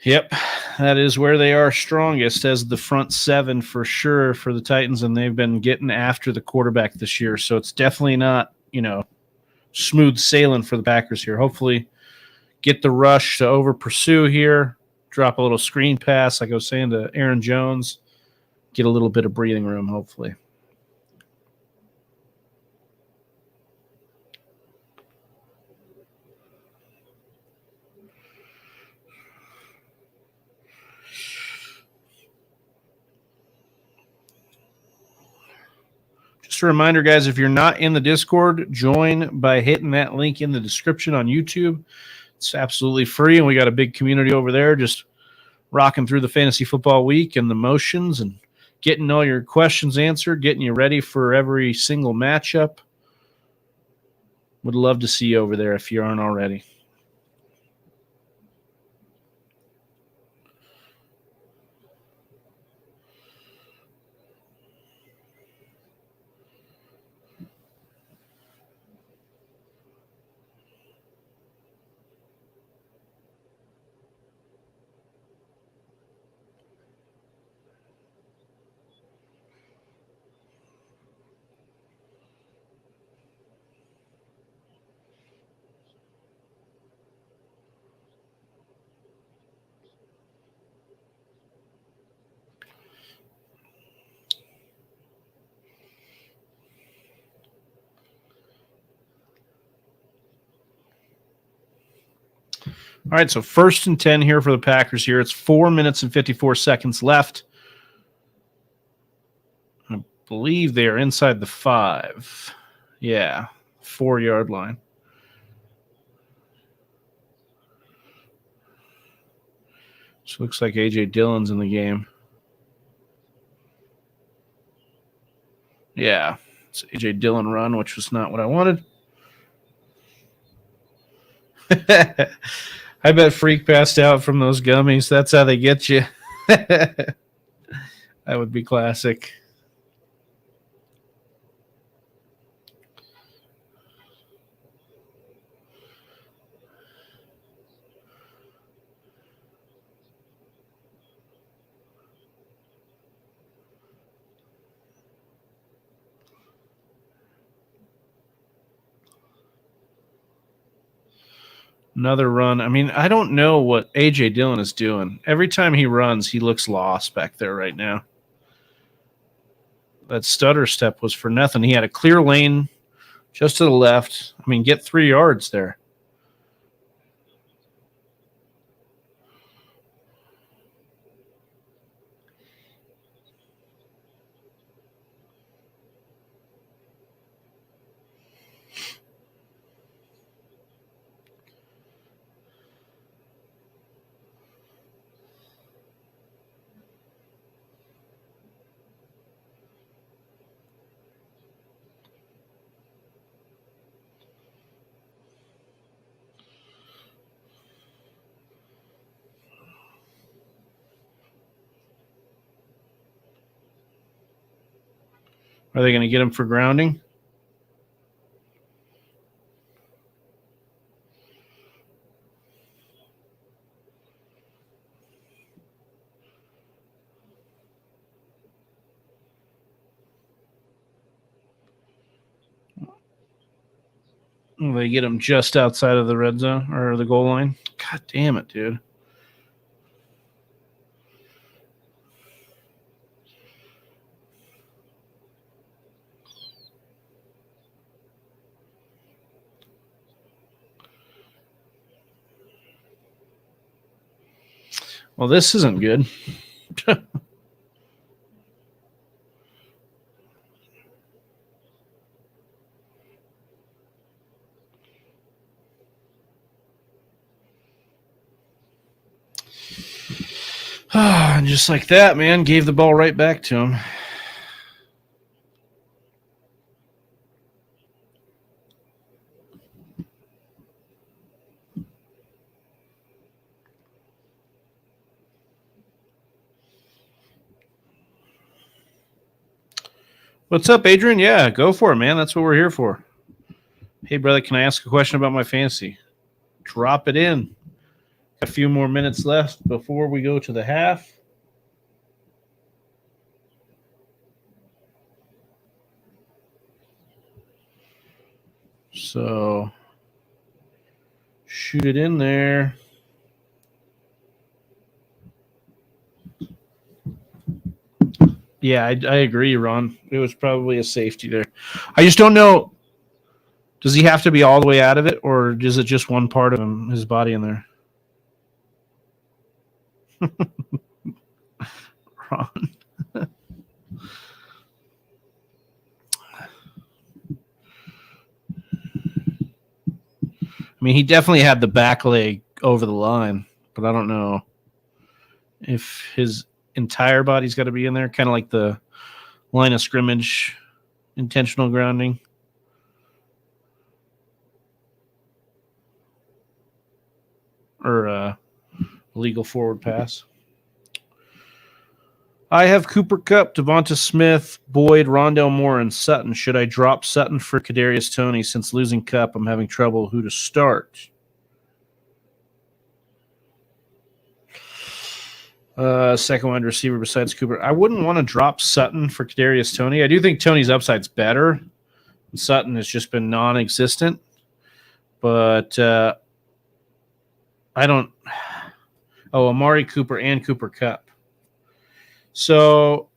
Yep, that is where they are strongest as the front seven for sure for the Titans, and they've been getting after the quarterback this year. So it's definitely not, smooth sailing for the Packers here. Hopefully get the rush to over pursue here, drop a little screen pass, like I was saying, to Aaron Jones, get a little bit of breathing room, hopefully. Just a reminder, guys, if you're not in the Discord, join by hitting that link in the description on YouTube. It's absolutely free, and we got a big community over there just rocking through the fantasy football week and the motions and getting all your questions answered, getting you ready for every single matchup. Would love to see you over there if you aren't already. All right, so 1st and 10 here for the Packers here. It's 4 minutes and 54 seconds left. I believe they are inside the 5. Yeah, 4-yard line. So looks like A.J. Dillon's in the game. Yeah, it's A.J. Dillon run, which was not what I wanted. I bet Freak passed out from those gummies. That's how they get you. That would be classic. Another run. I mean, I don't know what A.J. Dillon is doing. Every time he runs, he looks lost back there right now. That stutter step was for nothing. He had a clear lane just to the left. I mean, get 3 yards there. Are they going to get him for grounding? They get him just outside of the red zone or the goal line. God damn it, dude. Well, this isn't good. And just like that, man, gave the ball right back to him. What's up, Adrian? Yeah, go for it, man. That's what we're here for. Hey, brother, can I ask a question about my fantasy? Drop it in. A few more minutes left before we go to the half. So, shoot it in there. Yeah, I agree, Ron. It was probably a safety there. I just don't know. Does he have to be all the way out of it, or is it just one part of him, his body in there? Ron. I mean, he definitely had the back leg over the line, but I don't know if his entire body's got to be in there, kind of like the line of scrimmage, intentional grounding. Or legal forward pass. I have Cooper Kupp, Devonta Smith, Boyd, Rondale Moore, and Sutton. Should I drop Sutton for Kadarius Toney? Since losing Kupp, I'm having trouble who to start. Second wide receiver besides Cooper. I wouldn't want to drop Sutton for Kadarius Toney. I do think Tony's upside's better. Sutton has just been non-existent. But I don't... Oh, Amari Cooper and Cooper Kupp. So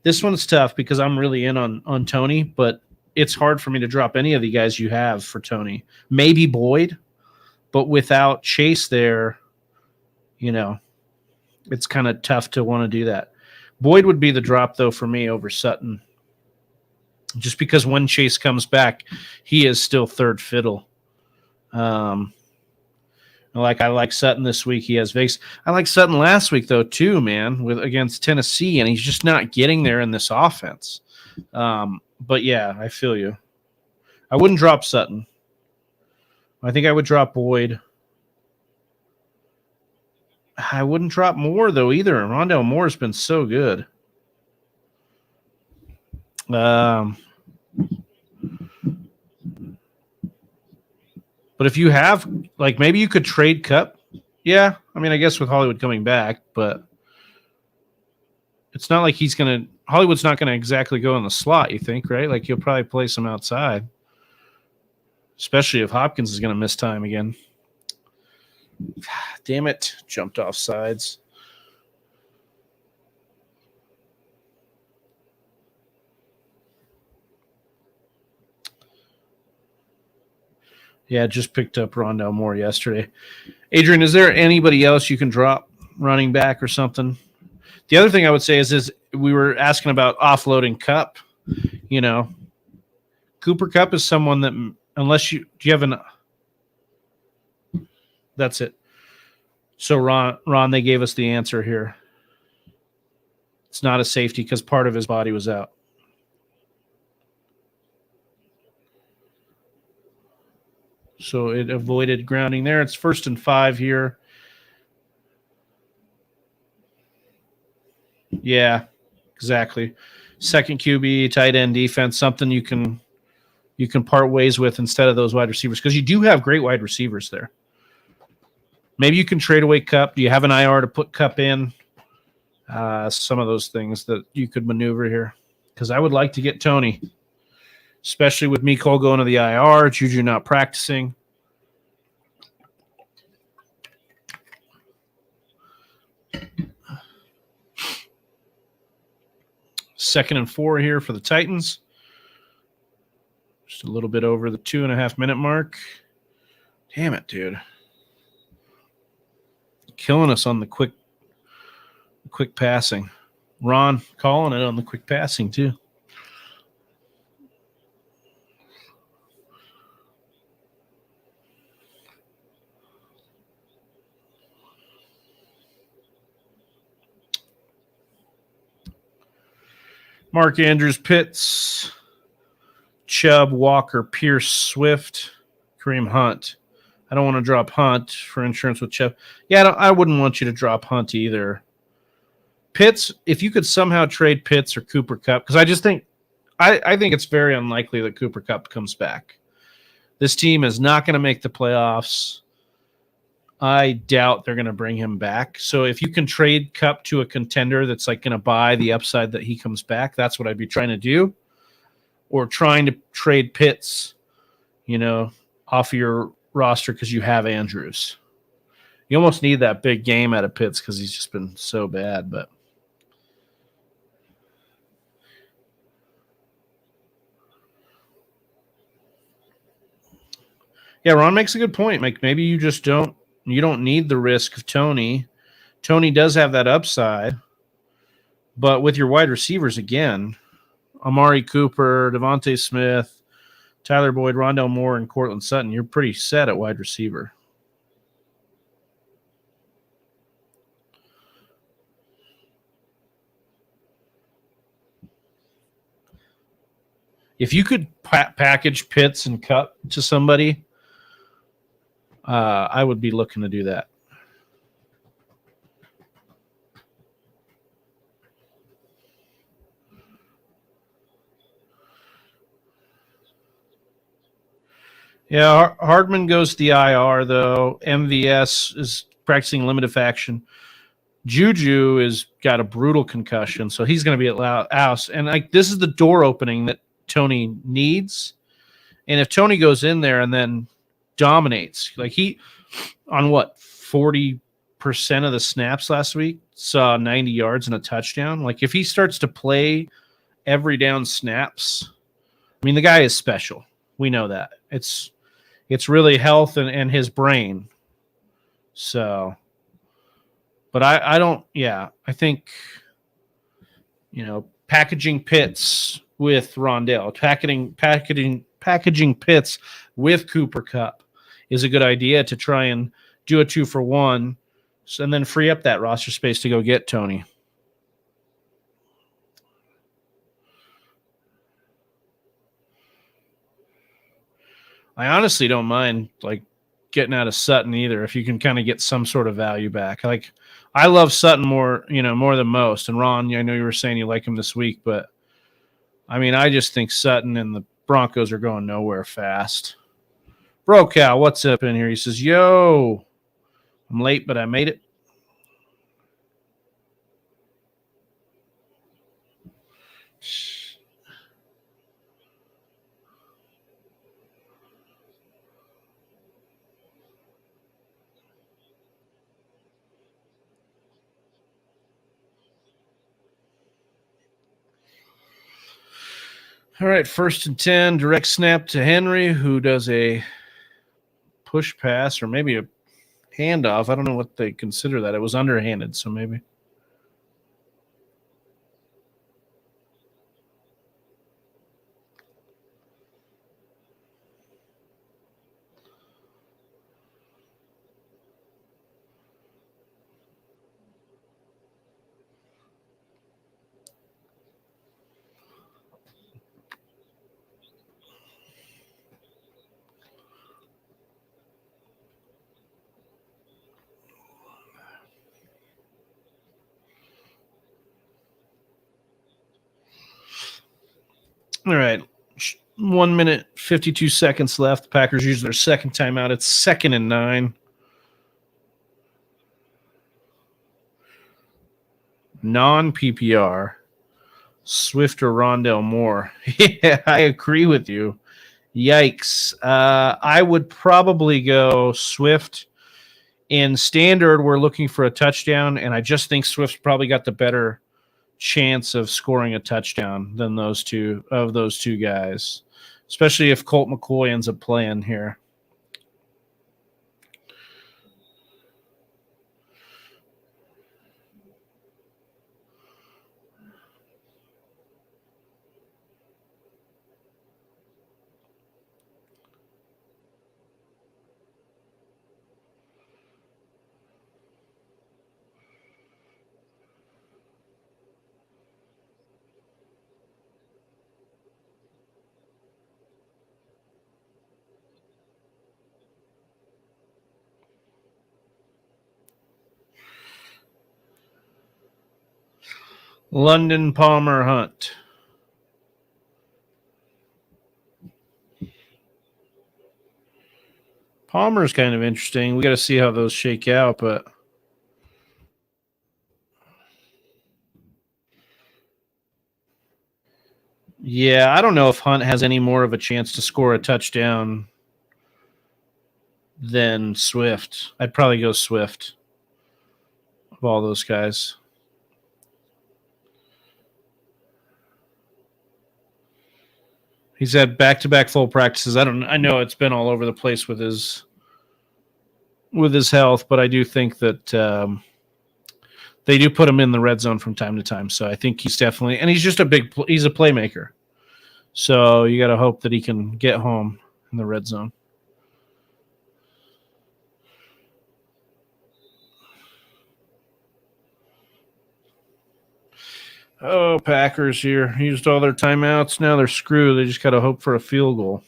this one's tough because I'm really in on Toney, but it's hard for me to drop any of the guys you have for Toney. Maybe Boyd, but without Chase there, you know, it's kind of tough to want to do that. Boyd would be the drop, though, for me over Sutton. Just because when Chase comes back, he is still third fiddle. I like Sutton this week. He has Vegas. I like Sutton last week though too, man, against Tennessee, and he's just not getting there in this offense. But yeah, I feel you. I wouldn't drop Sutton. I think I would drop Boyd. I wouldn't drop Moore, though, either. Rondale Moore's been so good. But if you have, like, maybe you could trade Cup. Yeah, I mean, I guess with Hollywood coming back, but it's not like Hollywood's not going to exactly go in the slot, you think, right? Like, he'll probably play some outside, especially if Hopkins is going to miss time again. Damn it. Jumped off sides. Yeah, just picked up Rondale Moore yesterday. Adrian, is there anybody else you can drop running back or something? The other thing I would say is we were asking about offloading Cup. You know, Cooper Kupp is someone that unless do you have that's it. So Ron, they gave us the answer here. It's not a safety because part of his body was out. So it avoided grounding there. It's 1st and 5 here. Yeah, exactly. Second QB, tight end defense, something you can part ways with instead of those wide receivers because you do have great wide receivers there. Maybe you can trade away Cup. Do you have an IR to put Cup in? Some of those things that you could maneuver here because I would like to get Tony, especially with Mecole going to the IR, Juju not practicing. Second and 4 here for the Titans. Just a little bit over the 2.5 minute mark. Damn it, dude. Killing us on the quick passing. Ron calling it on the quick passing, too. Mark Andrews, Pitts, Chubb, Walker, Pierce, Swift, Kareem Hunt. I don't want to drop Hunt for insurance with Chubb. Yeah, I wouldn't want you to drop Hunt either. Pitts, if you could somehow trade Pitts or Cooper Kupp, because I just think I think it's very unlikely that Cooper Kupp comes back. This team is not going to make the playoffs. I doubt they're going to bring him back. So if you can trade Kupp to a contender that's like going to buy the upside that he comes back, that's what I'd be trying to do. Or trying to trade Pitts, off of your roster because you have Andrews. You almost need that big game out of Pitts because he's just been so bad. But yeah, Ron makes a good point. Like maybe you just don't need the risk of Tony. Tony does have that upside, but with your wide receivers again, Amari Cooper, Devontae Smith, Tyler Boyd, Rondale Moore, and Cortland Sutton, you're pretty set at wide receiver. If you could package Pitts and Kupp to somebody, I would be looking to do that. Yeah, Hardman goes to the IR, though. MVS is practicing limited action. Juju has got a brutal concussion, so he's going to be at house. And this is the door opening that Tony needs. And if Tony goes in there and then dominates, like he on 40% of the snaps last week saw 90 yards and a touchdown. Like if he starts to play every down snaps, I mean the guy is special. We know that. It's really health and his brain. So, but I don't. Yeah, I think packaging Pitts with Rondale, packaging Pitts with Cooper Kupp is a good idea to try and do a 2-for-1, and then free up that roster space to go get Tony. I honestly don't mind getting out of Sutton either. If you can kind of get some sort of value back, like I love Sutton more than most. And Ron, I know you were saying you like him this week, but I mean, I just think Sutton and the Broncos are going nowhere fast. Bro Cal, what's up in here? He says, "Yo, I'm late, but I made it." All right, 1st and 10, direct snap to Henry, who does a push pass or maybe a handoff. I don't know what they consider that. It was underhanded, so maybe. All right. 1 minute, 52 seconds left. Packers use their second timeout. It's 2nd and 9. Non-PPR. Swift or Rondell Moore. Yeah, I agree with you. Yikes. I would probably go Swift. In standard, we're looking for a touchdown, and I just think Swift's probably got the better chance of scoring a touchdown than those two guys, especially if Colt McCoy ends up playing here. London Palmer Hunt. Palmer's kind of interesting. We got to see how those shake out, but yeah, I don't know if Hunt has any more of a chance to score a touchdown than Swift. I'd probably go Swift of all those guys. He's had back-to-back full practices. I know it's been all over the place with his health, but I do think that they do put him in the red zone from time to time. So I think he's definitely, and he's just he's a playmaker. So you got to hope that he can get home in the red zone. Oh, Packers here used all their timeouts. Now they're screwed. They just got to hope for a field goal.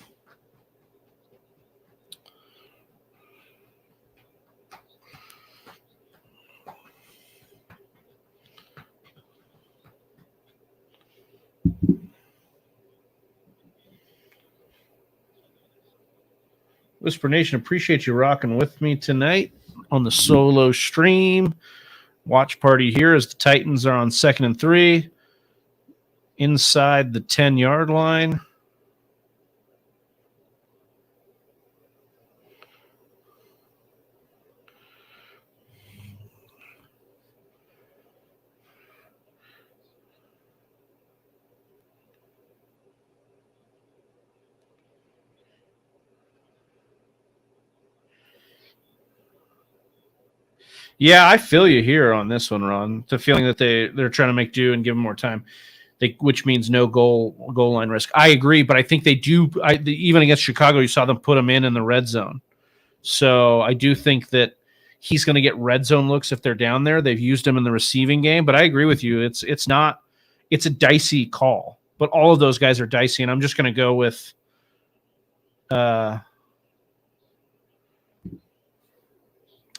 Whisper Nation, appreciate you rocking with me tonight on the solo stream. Watch party here as the Titans are on 2nd and 3 inside the 10-yard line. Yeah, I feel you here on this one, Ron. The feeling that they're trying to make do and give them more time, which means no goal line risk. I agree, but I think they do. Even against Chicago, you saw them put him in the red zone. So I do think that he's going to get red zone looks if they're down there. They've used him in the receiving game, but I agree with you. It's a dicey call, but all of those guys are dicey, and I'm just going to go with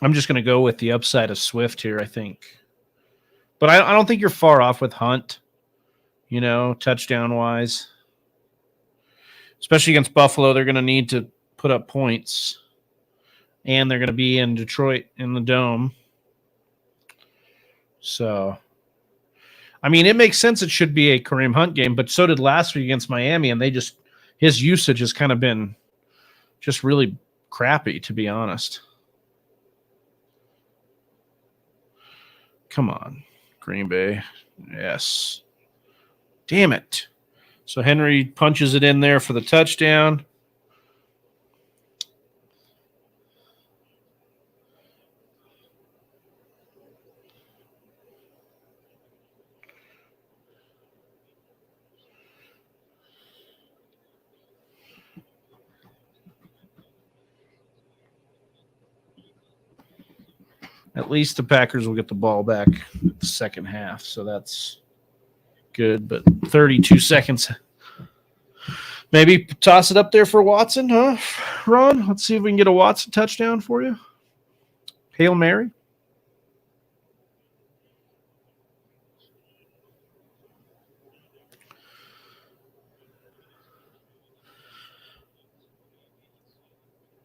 I'm just going to go with the upside of Swift here, I think. But I don't think you're far off with Hunt, touchdown-wise. Especially against Buffalo, they're going to need to put up points. And they're going to be in Detroit in the Dome. So, I mean, it makes sense it should be a Kareem Hunt game, but so did last week against Miami, and his usage has kind of been just really crappy, to be honest. Come on, Green Bay. Yes. Damn it. So Henry punches it in there for the touchdown. At least the Packers will get the ball back at the second half, so that's good. But 32 seconds. Maybe toss it up there for Watson, huh, Ron? Let's see if we can get a Watson touchdown for you. Hail Mary.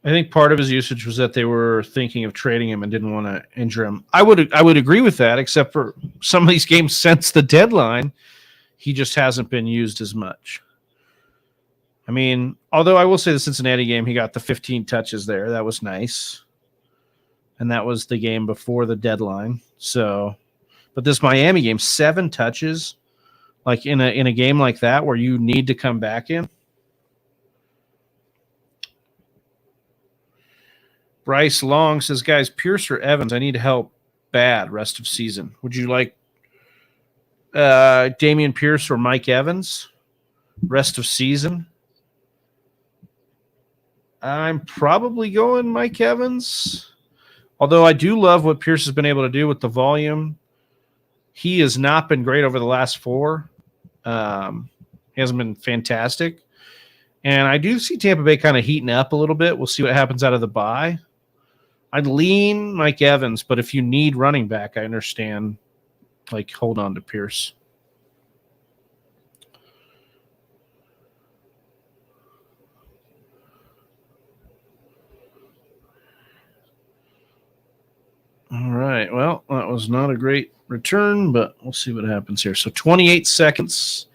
I think part of his usage was that they were thinking of trading him and didn't want to injure him. I would agree with that, except for some of these games since the deadline, he just hasn't been used as much. I mean, although I will say the Cincinnati game, he got the 15 touches there. That was nice. And that was the game before the deadline. So, but this Miami game, 7 touches, like in a game like that where you need to come back in. Bryce Long says, guys, Pierce or Evans, I need help bad rest of season. Would you like Damian Pierce or Mike Evans rest of season? I'm probably going Mike Evans. Although I do love what Pierce has been able to do with the volume. He has not been great over the last 4. He hasn't been fantastic. And I do see Tampa Bay kind of heating up a little bit. We'll see what happens out of the bye. I'd lean Mike Evans, but if you need running back, I understand. Like, hold on to Pierce. All right. Well, that was not a great return, but we'll see what happens here. So 28 seconds.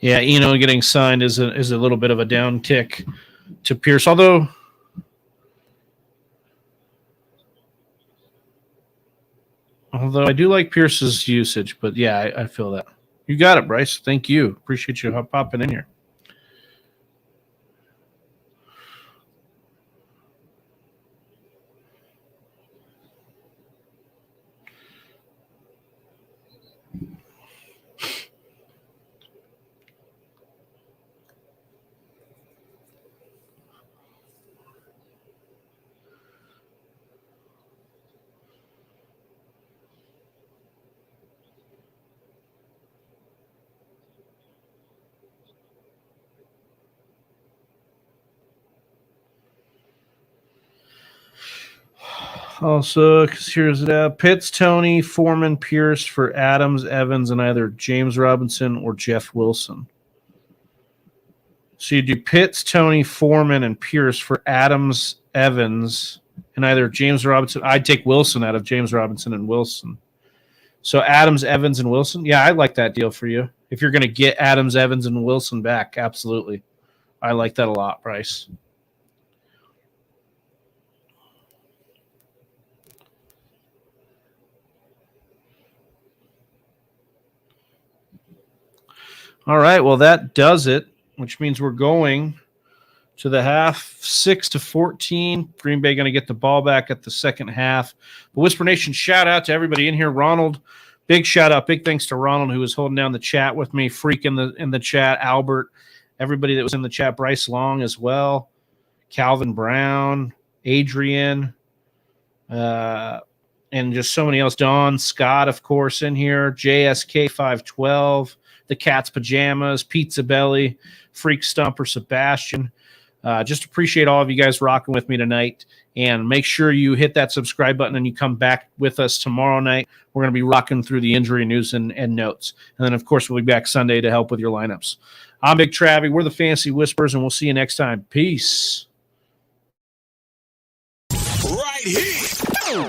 Yeah, getting signed is a little bit of a down tick to Pierce, although I do like Pierce's usage, but yeah, I feel that. You got it, Bryce. Thank you. Appreciate you popping in here. Also, here's it. Pitts, Tony, Foreman, Pierce for Adams, Evans, and either James Robinson or Jeff Wilson. So you do Pitts, Tony, Foreman, and Pierce for Adams, Evans, and either James Robinson. I'd take Wilson out of James Robinson and Wilson. So Adams, Evans, and Wilson. Yeah, I like that deal for you. If you're going to get Adams, Evans, and Wilson back, absolutely. I like that a lot, Bryce. All right, well, that does it, which means we're going to the half, 6-14. Green Bay going to get the ball back at the second half. But Whisper Nation, shout out to everybody in here. Ronald, big shout out, big thanks to Ronald, who was holding down the chat with me. Freak in the chat, Albert, everybody that was in the chat, Bryce Long as well, Calvin Brown, Adrian, and just so many else. Don Scott, of course, in here. JSK 512, the Cat's Pajamas, Pizza Belly, Freak Stumper, Sebastian. Just appreciate all of you guys rocking with me tonight. And make sure you hit that subscribe button and you come back with us tomorrow night. We're going to be rocking through the injury news and notes. And then, of course, we'll be back Sunday to help with your lineups. I'm Big Travie. We're the Fantasy Whispers, and we'll see you next time. Peace. Right here.